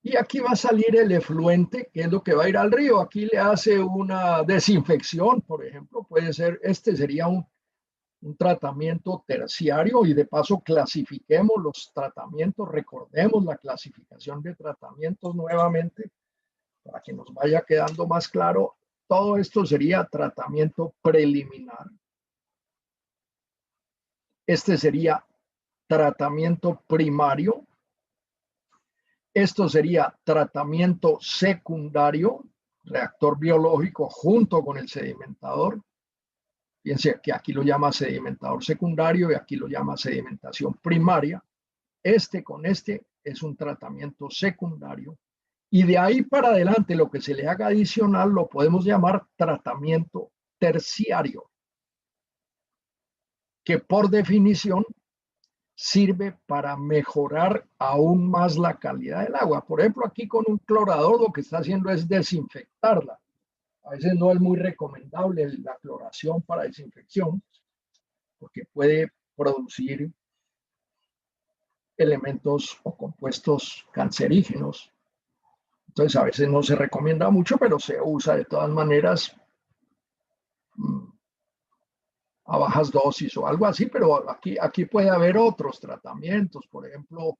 Y aquí va a salir el efluente, que es lo que va a ir al río. Aquí le hace una desinfección, por ejemplo. Puede ser, este sería un tratamiento terciario, y de paso clasifiquemos los tratamientos, recordemos la clasificación de tratamientos nuevamente, para que nos vaya quedando más claro. Todo esto sería tratamiento preliminar. Este sería tratamiento primario. Esto sería tratamiento secundario, reactor biológico junto con el sedimentador. Fíjense que aquí lo llama sedimentador secundario y aquí lo llama sedimentación primaria. Este con este es un tratamiento secundario. Y de ahí para adelante lo que se le haga adicional lo podemos llamar tratamiento terciario, que por definición sirve para mejorar aún más la calidad del agua. Por ejemplo, aquí con un clorador lo que está haciendo es desinfectarla. A veces no es muy recomendable la cloración para desinfección, porque puede producir elementos o compuestos cancerígenos. Entonces a veces no se recomienda mucho, pero se usa de todas maneras a bajas dosis o algo así, pero aquí puede haber otros tratamientos, por ejemplo,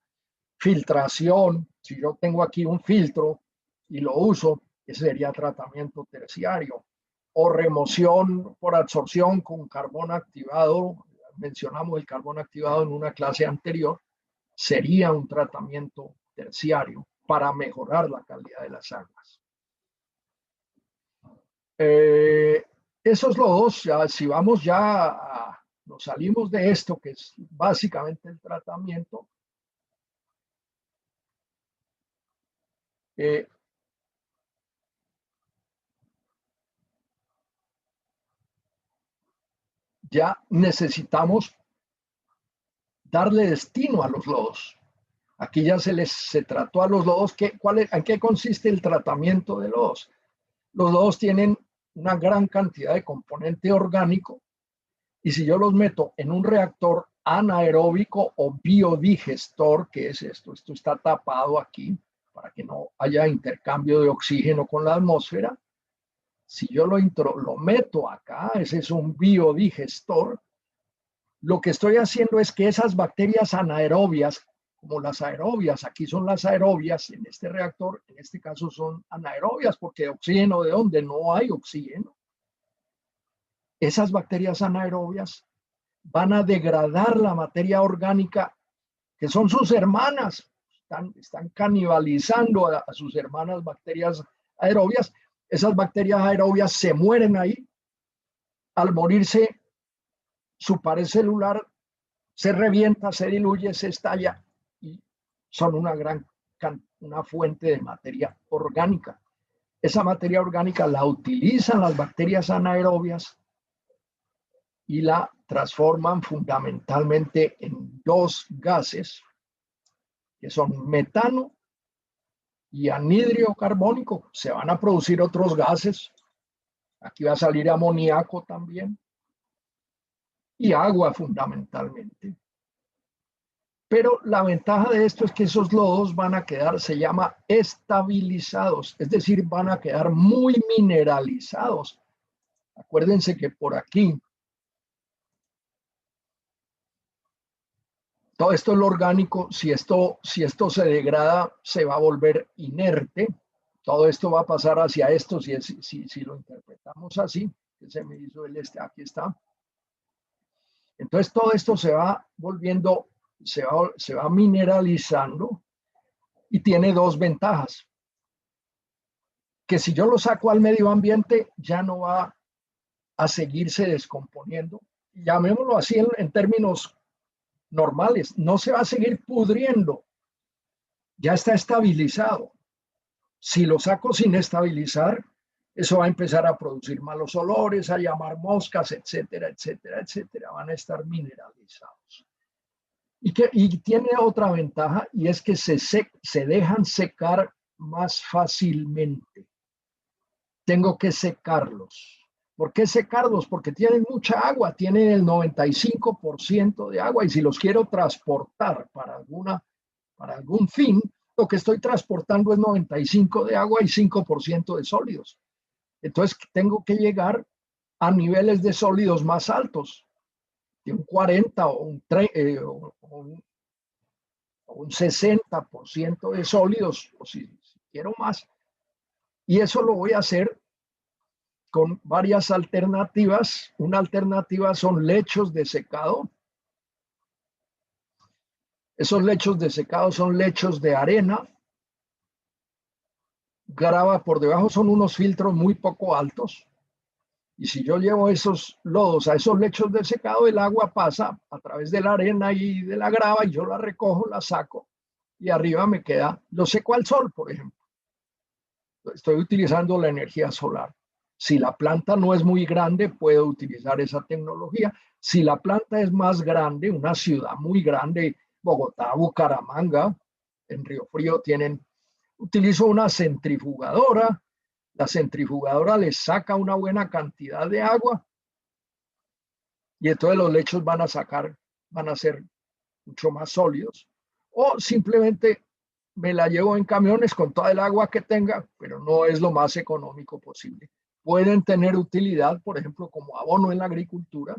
filtración. Si yo tengo aquí un filtro y lo uso, ese sería tratamiento terciario. O remoción por absorción con carbón activado, mencionamos el carbón activado en una clase anterior, sería un tratamiento terciario para mejorar la calidad de las aguas. Esos lodos, ya, si vamos ya, nos salimos de esto, que es básicamente el tratamiento, ya necesitamos darle destino a los lodos. Aquí ya se trató a los lodos. ¿En qué consiste el tratamiento de lodos? Los lodos tienen una gran cantidad de componente orgánico, y si yo los meto en un reactor anaeróbico o biodigestor, ¿qué es esto? Esto está tapado aquí para que no haya intercambio de oxígeno con la atmósfera. Si yo lo meto acá, ese es un biodigestor, lo que estoy haciendo es que esas bacterias anaerobias, como las aerobias, aquí son las aerobias en este reactor, en este caso son anaerobias, porque oxígeno, ¿de dónde? No hay oxígeno. Esas bacterias anaerobias van a degradar la materia orgánica, que son sus hermanas, están canibalizando a sus hermanas bacterias aerobias. Esas bacterias aerobias se mueren ahí. Al morirse, su pared celular se revienta, se diluye, se estalla, y son una fuente de materia orgánica. Esa materia orgánica la utilizan las bacterias anaerobias y la transforman fundamentalmente en dos gases, que son metano y anhídrido carbónico. Se van a producir otros gases. Aquí va a salir amoníaco también. Y agua fundamentalmente. Pero la ventaja de esto es que esos lodos van a quedar, se llama estabilizados, es decir, van a quedar muy mineralizados. Acuérdense que por aquí, todo esto es lo orgánico. Si esto se degrada, se va a volver inerte. Todo esto va a pasar hacia esto, si lo interpretamos así, que se me hizo aquí está. Entonces todo esto se va volviendo, se va mineralizando, y tiene dos ventajas. Que si yo lo saco al medio ambiente, ya no va a seguirse descomponiendo. Llamémoslo así en términos normales, no se va a seguir pudriendo. Ya está estabilizado. Si lo saco sin estabilizar, eso va a empezar a producir malos olores, a llamar moscas, etcétera, etcétera, etcétera. Van a estar mineralizados. Y tiene otra ventaja, y es que se dejan secar más fácilmente. Tengo que secarlos, ¿Por qué secarlos? Porque tienen mucha agua, tienen el 95% de agua y si los quiero transportar para algún fin, lo que estoy transportando es 95% de agua y 5% de sólidos. Entonces tengo que llegar a niveles de sólidos más altos, de un 40 o un 60% de sólidos, o si quiero más. Y eso lo voy a hacer con varias alternativas. Una alternativa son lechos de secado. Esos lechos de secado son lechos de arena. Grava por debajo, son unos filtros muy poco altos. Y si yo llevo esos lodos a esos lechos de secado, el agua pasa a través de la arena y de la grava y yo la recojo, la saco y arriba me queda, lo seco al sol, por ejemplo. Estoy utilizando la energía solar. Si la planta no es muy grande, puedo utilizar esa tecnología. Si la planta es más grande, una ciudad muy grande, Bogotá, Bucaramanga, en Río Frío utilizo una centrifugadora. La centrifugadora les saca una buena cantidad de agua y entonces los lechos van a ser mucho más sólidos. O simplemente me la llevo en camiones con toda el agua que tenga, pero no es lo más económico posible. Pueden tener utilidad, por ejemplo, como abono en la agricultura,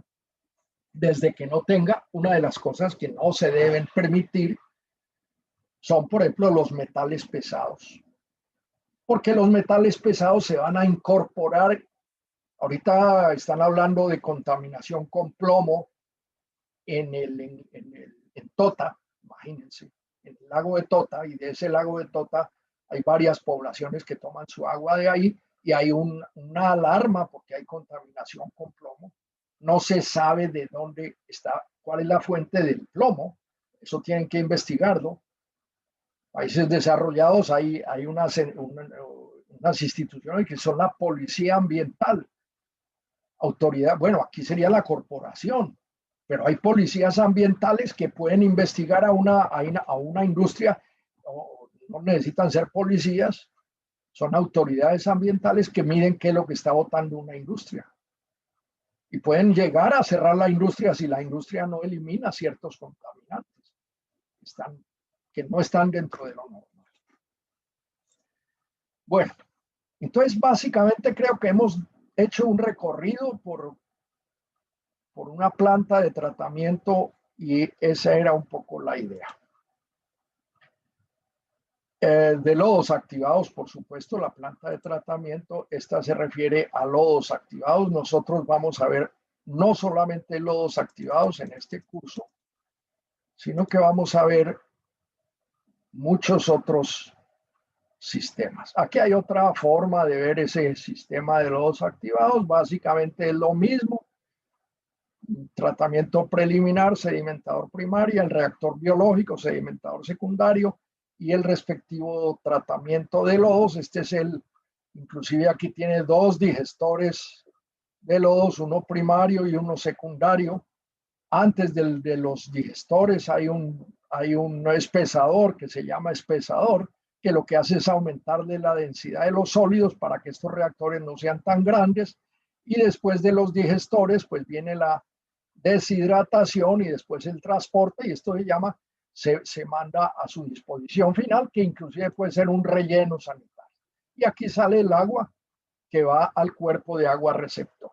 desde que no tenga. Una de las cosas que no se deben permitir son, por ejemplo, los metales pesados. Porque los metales pesados se van a incorporar. Ahorita están hablando de contaminación con plomo en Tota, imagínense, en el lago de Tota, y de ese lago de Tota hay varias poblaciones que toman su agua de ahí y hay una alarma porque hay contaminación con plomo. No se sabe de dónde está, cuál es la fuente del plomo, eso tienen que investigarlo. Países desarrollados hay unas instituciones que son la policía ambiental, autoridad, bueno, aquí sería la corporación, pero hay policías ambientales que pueden investigar a una industria, no necesitan ser policías, son autoridades ambientales que miden qué es lo que está botando una industria. Y pueden llegar a cerrar la industria si la industria no elimina ciertos contaminantes que no están dentro de lo normal. Bueno, entonces básicamente creo que hemos hecho un recorrido por una planta de tratamiento y esa era un poco la idea. De lodos activados, por supuesto, la planta de tratamiento, esta se refiere a lodos activados. Nosotros vamos a ver no solamente lodos activados en este curso, sino que vamos a ver muchos otros sistemas. Aquí hay otra forma de ver ese sistema de lodos activados. Básicamente es lo mismo. Tratamiento preliminar, sedimentador primario, el reactor biológico, sedimentador secundario y el respectivo tratamiento de lodos. Inclusive aquí tiene dos digestores de lodos, uno primario y uno secundario. Antes de los digestores hay un espesador que se llama espesador, que lo que hace es aumentarle la densidad de los sólidos para que estos reactores no sean tan grandes. Y después de los digestores, pues viene la deshidratación y después el transporte, y esto se manda a su disposición final, que inclusive puede ser un relleno sanitario. Y aquí sale el agua que va al cuerpo de agua receptor.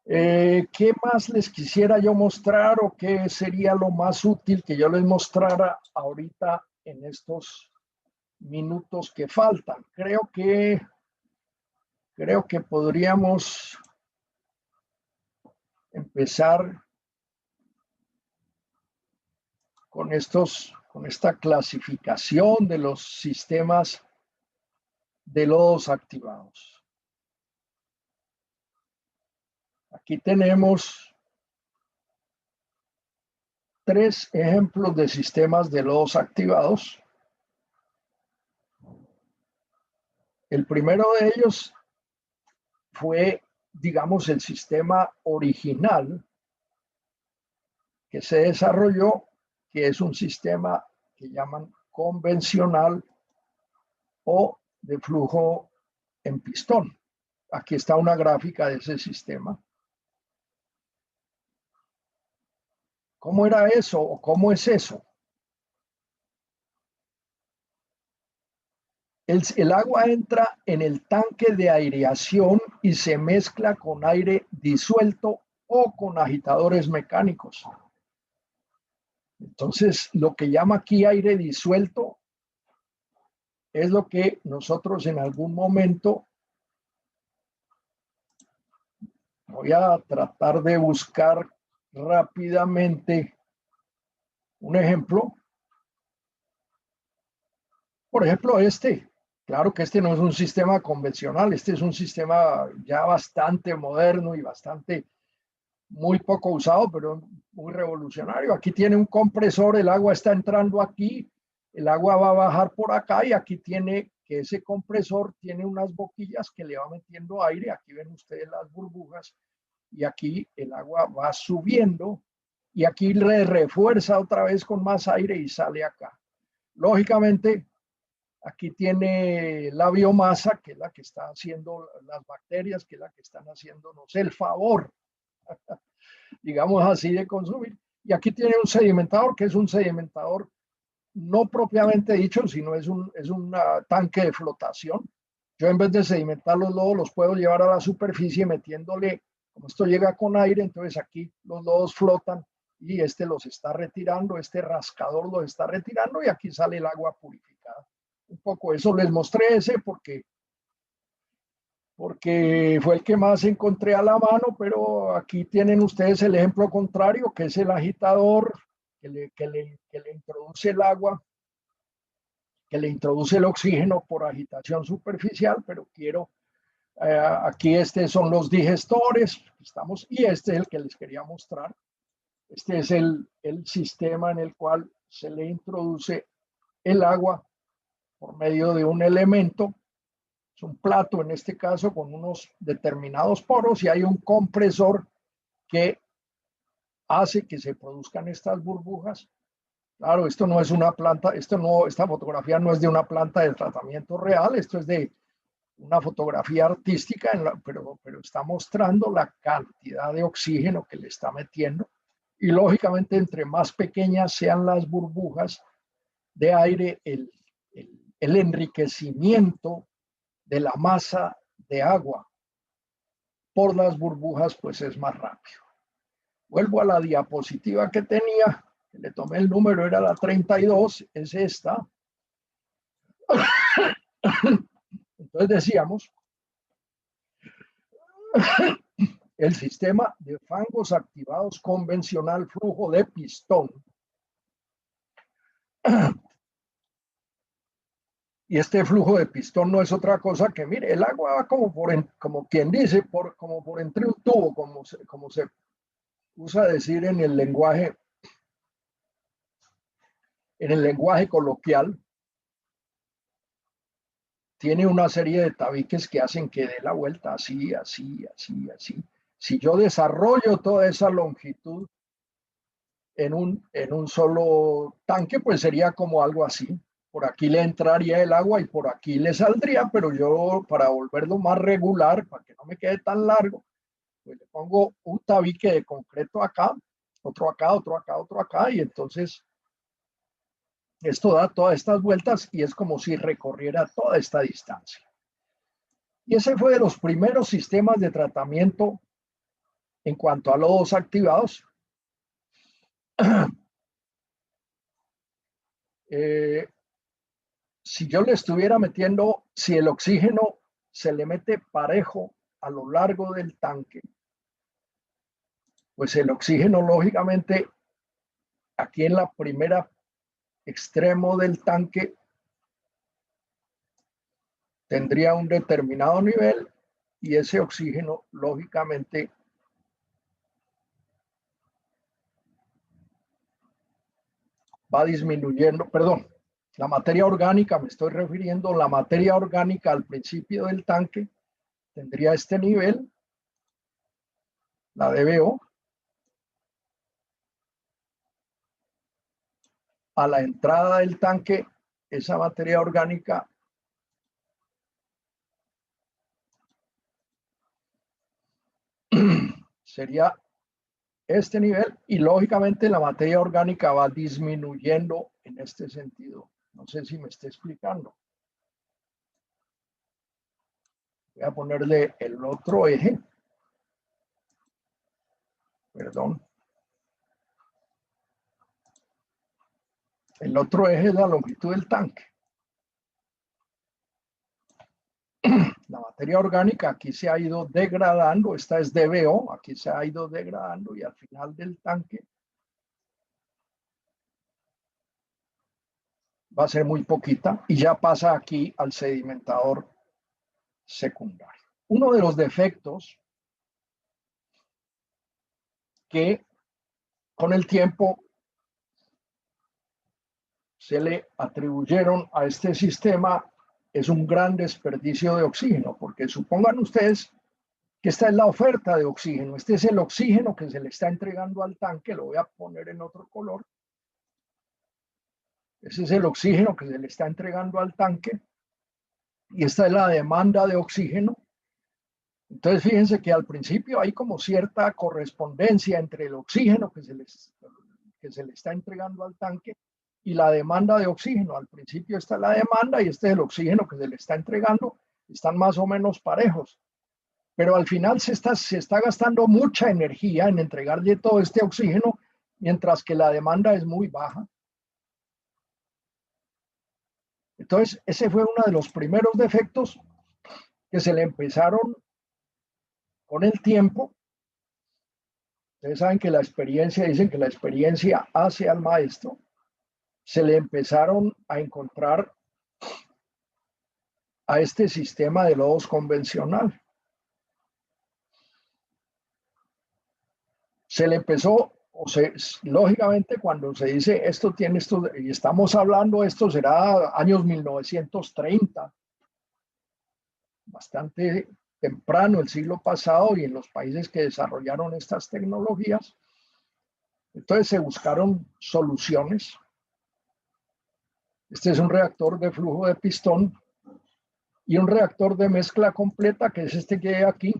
¿Qué más les quisiera yo mostrar o qué sería lo más útil que yo les mostrara ahorita en estos minutos que faltan? Creo que podríamos empezar con esta clasificación de los sistemas de lodos activados. Aquí tenemos 3 ejemplos de sistemas de lodos activados. El primero de ellos fue, digamos, el sistema original que se desarrolló, que es un sistema que llaman convencional o de flujo en pistón. Aquí está una gráfica de ese sistema. ¿Cómo era eso o cómo es eso? El agua entra en el tanque de aireación y se mezcla con aire disuelto o con agitadores mecánicos. Entonces, lo que llama aquí aire disuelto es lo que nosotros en algún momento, voy a tratar de buscar rápidamente un ejemplo. Por ejemplo, claro que este no es un sistema convencional, este es un sistema ya bastante moderno y bastante muy poco usado, pero muy revolucionario. Aquí tiene un compresor, el agua está entrando aquí, el agua va a bajar por acá y aquí tiene que ese compresor tiene unas boquillas que le va metiendo aire. Aquí ven ustedes las burbujas y aquí el agua va subiendo y aquí le refuerza otra vez con más aire y sale acá. Lógicamente, aquí tiene la biomasa, que es la que está haciendo las bacterias, que es la que están haciéndonos el favor, digamos así, de consumir. Y aquí tiene un sedimentador, que es un sedimentador no propiamente dicho, sino es un tanque de flotación. Yo en vez de sedimentar los lodos, los puedo llevar a la superficie metiéndole, como esto llega con aire, entonces aquí los lodos flotan y este los está retirando, este rascador los está retirando y aquí sale el agua purificada. Un poco eso les mostré ese porque fue el que más encontré a la mano, pero aquí tienen ustedes el ejemplo contrario, que es el agitador que le introduce el agua, que le introduce el oxígeno por agitación superficial, pero aquí son los digestores, y este es el que les quería mostrar. Este es el sistema en el cual se le introduce el agua por medio de un elemento. Es un plato en este caso con unos determinados poros y hay un compresor que hace que se produzcan estas burbujas. Claro, esto no es una planta, esta fotografía no es de una planta de tratamiento real, esto es de una fotografía artística, pero está mostrando la cantidad de oxígeno que le está metiendo. Y lógicamente, entre más pequeñas sean las burbujas de aire, el enriquecimiento de la masa de agua por las burbujas, pues es más rápido. Vuelvo a la diapositiva que tenía, que le tomé el número, era la 32, es esta. Entonces decíamos, el sistema de fangos activados convencional flujo de pistón. Y este flujo de pistón no es otra cosa que, mire, el agua va como quien dice, como por entre un tubo, como se usa decir en el lenguaje coloquial. Tiene una serie de tabiques que hacen que dé la vuelta así, así, así, así. Si yo desarrollo toda esa longitud en un solo tanque, pues sería como algo así. Por aquí le entraría el agua y por aquí le saldría, pero yo para volverlo más regular, para que no me quede tan largo, pues le pongo un tabique de concreto acá, otro acá, otro acá, otro acá, y entonces esto da todas estas vueltas y es como si recorriera toda esta distancia. Y ese fue de los primeros sistemas de tratamiento en cuanto a lodos activados. Si yo le estuviera metiendo, si el oxígeno se le mete parejo a lo largo del tanque, pues el oxígeno lógicamente aquí en la primera extremo del tanque tendría un determinado nivel y ese oxígeno lógicamente va disminuyendo, perdón, la materia orgánica, me estoy refiriendo, la materia orgánica al principio del tanque tendría este nivel, la DBO, a la entrada del tanque, esa materia orgánica sería este nivel y lógicamente la materia orgánica va disminuyendo en este sentido. No sé si me está explicando. Voy a ponerle el otro eje. Perdón. El otro eje es la longitud del tanque. La materia orgánica aquí se ha ido degradando, esta es DBO, aquí se ha ido degradando y al final del tanque va a ser muy poquita y ya pasa aquí al sedimentador secundario. Uno de los defectos que con el tiempo se le atribuyeron a este sistema es un gran desperdicio de oxígeno, porque supongan ustedes que esta es la oferta de oxígeno, este es el oxígeno que se le está entregando al tanque, lo voy a poner en otro color. Ese es el oxígeno que se le está entregando al tanque y esta es la demanda de oxígeno. Entonces fíjense que al principio hay como cierta correspondencia entre el oxígeno que se le está entregando al tanque y la demanda de oxígeno. Al principio está la demanda y este es el oxígeno que se le está entregando, están más o menos parejos. Pero al final se está gastando mucha energía en entregarle todo este oxígeno, mientras que la demanda es muy baja. Entonces, ese fue uno de los primeros defectos que se le empezaron con el tiempo. Ustedes saben que la experiencia, dicen que la experiencia hace al maestro. Se le empezaron a encontrar a este sistema de lodos convencional. Se le empezó, lógicamente cuando se dice esto tiene esto, y estamos hablando, esto será años 1930, bastante temprano, el siglo pasado, y en los países que desarrollaron estas tecnologías. Entonces se buscaron soluciones. Este es un reactor de flujo de pistón y un reactor de mezcla completa, que es este que hay aquí.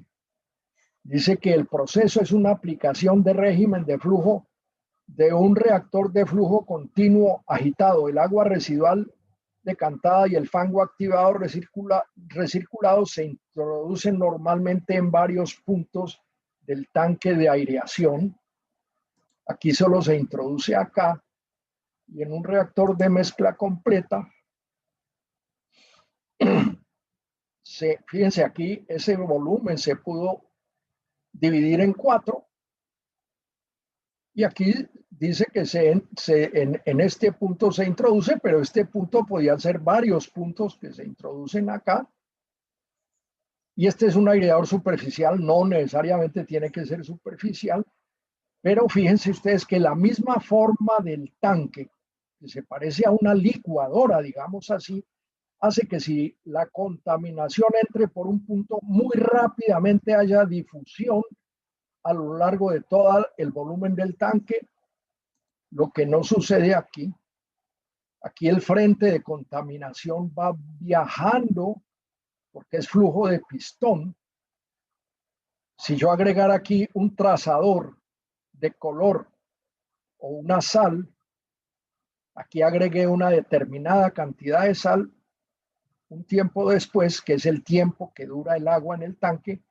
Dice que el proceso es una aplicación de régimen de flujo de un reactor de flujo continuo agitado. El agua residual decantada y el fango activado recirculado se introducen normalmente en varios puntos del tanque de aireación. Aquí solo se introduce acá y en un reactor de mezcla completa. Fíjense aquí, ese volumen se pudo dividir en 4 y aquí dice que en este punto se introduce, pero este punto podían ser varios puntos que se introducen acá. Y este es un aireador superficial, no necesariamente tiene que ser superficial, pero fíjense ustedes que la misma forma del tanque, que se parece a una licuadora, digamos así, hace que si la contaminación entre por un punto, muy rápidamente haya difusión a lo largo de todo el volumen del tanque, lo que no sucede aquí. Aquí el frente de contaminación va viajando porque es flujo de pistón. Si yo agregara aquí un trazador de color o una sal, aquí agregué una determinada cantidad de sal, un tiempo después, que es el tiempo que dura el agua en el tanque,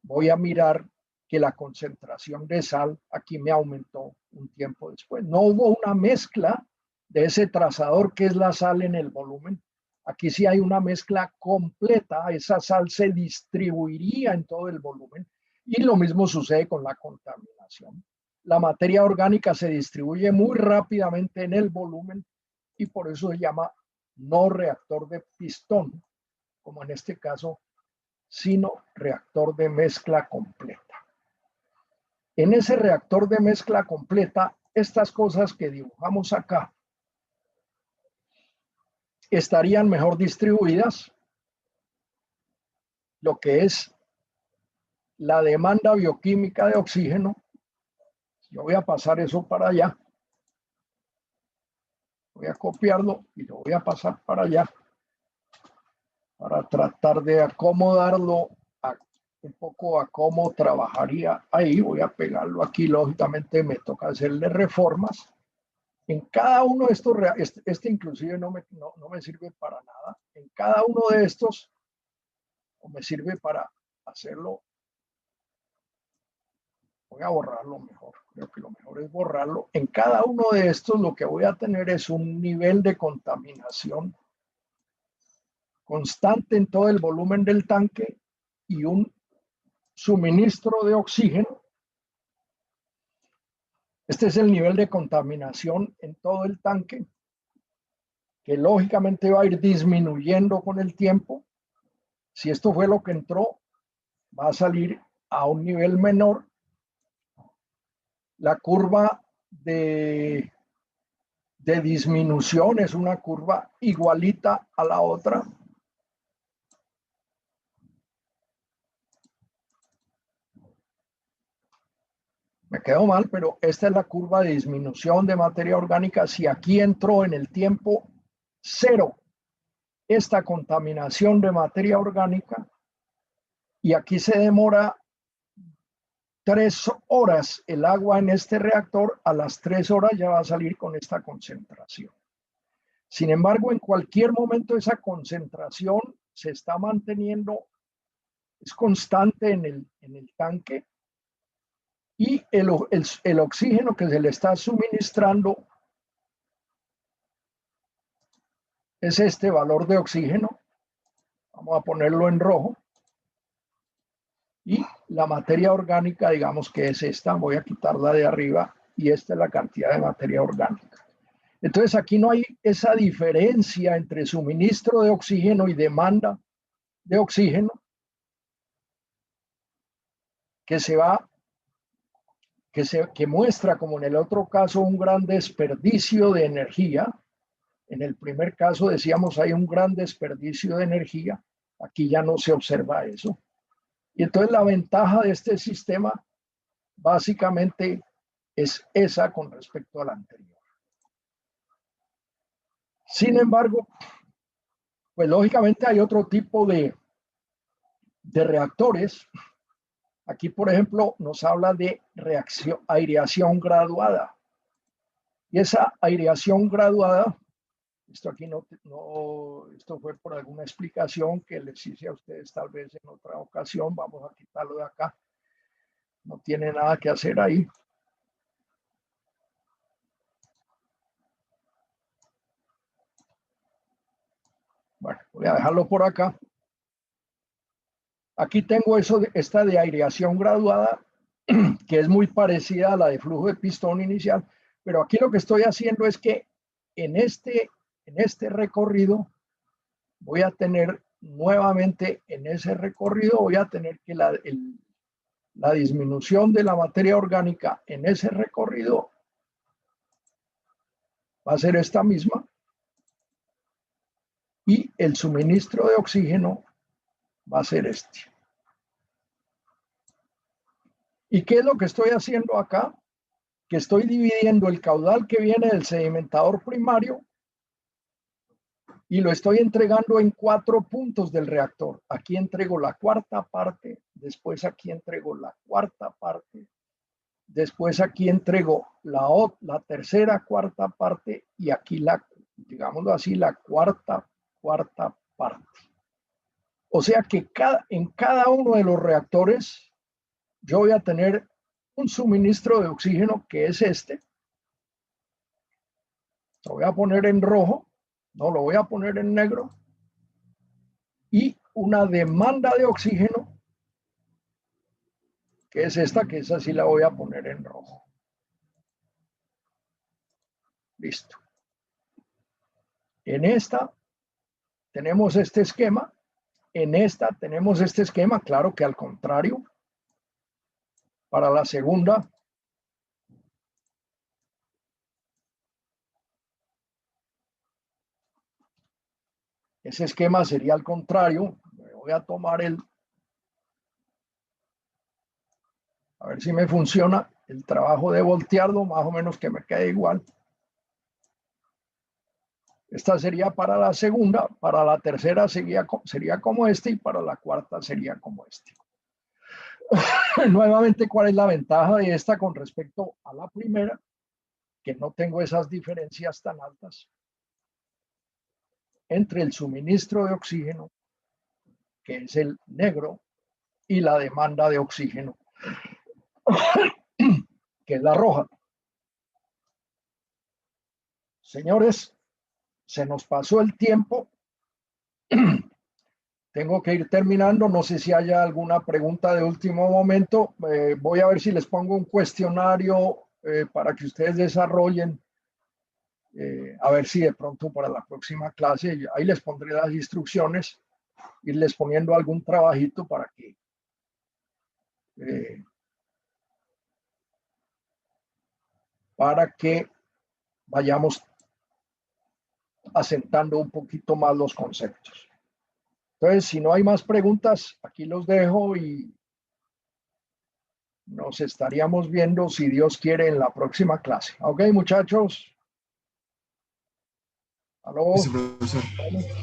voy a mirar que la concentración de sal aquí me aumentó un tiempo después. No hubo una mezcla de ese trazador que es la sal en el volumen. Aquí sí hay una mezcla completa, esa sal se distribuiría en todo el volumen y lo mismo sucede con la contaminación. La materia orgánica se distribuye muy rápidamente en el volumen y por eso se llama no reactor de pistón, como en este caso, sino reactor de mezcla completa. En ese reactor de mezcla completa, estas cosas que dibujamos acá estarían mejor distribuidas, lo que es la demanda bioquímica de oxígeno. Yo voy a pasar eso para allá. Voy a copiarlo y lo voy a pasar para allá para tratar de acomodarlo un poco a cómo trabajaría ahí. Voy a pegarlo aquí, lógicamente me toca hacerle reformas. En cada uno de estos, este inclusive no me sirve para nada. En cada uno de estos, o me sirve para hacerlo, voy a borrarlo mejor. Creo que lo mejor es borrarlo. En cada uno de estos lo que voy a tener es un nivel de contaminación constante en todo el volumen del tanque y un suministro de oxígeno. Este es el nivel de contaminación en todo el tanque, que lógicamente va a ir disminuyendo con el tiempo. Si esto fue lo que entró, va a salir a un nivel menor. La curva de disminución es una curva igualita a la otra. Me quedó mal, pero esta es la curva de disminución de materia orgánica. Si aquí entró en el tiempo cero esta contaminación de materia orgánica y aquí se demora 3 horas el agua en este reactor, a las 3 horas ya va a salir con esta concentración. Sin embargo, en cualquier momento esa concentración se está manteniendo, es constante en el tanque, y el oxígeno que se le está suministrando es este valor de oxígeno. Vamos a ponerlo en rojo. Y la materia orgánica, digamos que es esta. Voy a quitarla de arriba y esta es la cantidad de materia orgánica. Entonces aquí no hay esa diferencia entre suministro de oxígeno y demanda de oxígeno que muestra, como en el otro caso, un gran desperdicio de energía. En el primer caso decíamos hay un gran desperdicio de energía. Aquí ya no se observa eso. Y entonces la ventaja de este sistema básicamente es esa con respecto al anterior. Sin embargo, pues lógicamente hay otro tipo de reactores. Aquí, por ejemplo, nos habla de aireación graduada. Y esa aireación graduada, esto aquí esto fue por alguna explicación que les hice a ustedes tal vez en otra ocasión. Vamos a quitarlo de acá. No tiene nada que hacer ahí. Bueno, voy a dejarlo por acá. Aquí tengo esta de aireación graduada, que es muy parecida a la de flujo de pistón inicial, pero aquí lo que estoy haciendo es que en este recorrido voy a tener nuevamente, en ese recorrido voy a tener que la disminución de la materia orgánica en ese recorrido va a ser esta misma, y el suministro de oxígeno va a ser este. ¿Y qué es lo que estoy haciendo acá? Que estoy dividiendo el caudal que viene del sedimentador primario y lo estoy entregando en 4 puntos del reactor. Aquí entrego la cuarta parte, después aquí entrego la cuarta parte, después aquí entrego la tercera cuarta parte y aquí digámoslo así, la cuarta parte. O sea que en cada uno de los reactores yo voy a tener un suministro de oxígeno que es este. Lo voy a poner en rojo, no lo voy a poner en negro. Y una demanda de oxígeno que es esta, que esa sí la voy a poner en rojo. Listo. En esta tenemos este esquema. En esta tenemos este esquema. Claro que al contrario. Para la segunda, ese esquema sería al contrario. Voy a tomar a ver si me funciona el trabajo de voltearlo, más o menos que me quede igual. Esta sería para la segunda, para la tercera sería como este y para la cuarta sería como este. Nuevamente, ¿cuál es la ventaja de esta con respecto a la primera? Que no tengo esas diferencias tan altas entre el suministro de oxígeno, que es el negro, y la demanda de oxígeno, que es la roja. Señores, se nos pasó el tiempo. Tengo que ir terminando. No sé si haya alguna pregunta de último momento. Voy a ver si les pongo un cuestionario para que ustedes desarrollen. A ver si de pronto para la próxima clase, ahí les pondré las instrucciones, irles poniendo algún trabajito para que vayamos asentando un poquito más los conceptos. Entonces, si no hay más preguntas, aquí los dejo y nos estaríamos viendo, si Dios quiere, en la próxima clase. Ok, muchachos. Aló. Sí, profesor.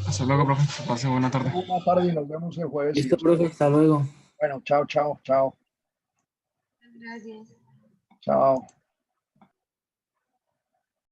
Hasta luego, profe. Que pase buena tarde. Buena tarde y nos vemos el jueves. Listo, profe, hasta luego. Bueno, chao, chao, chao. Gracias. Chao.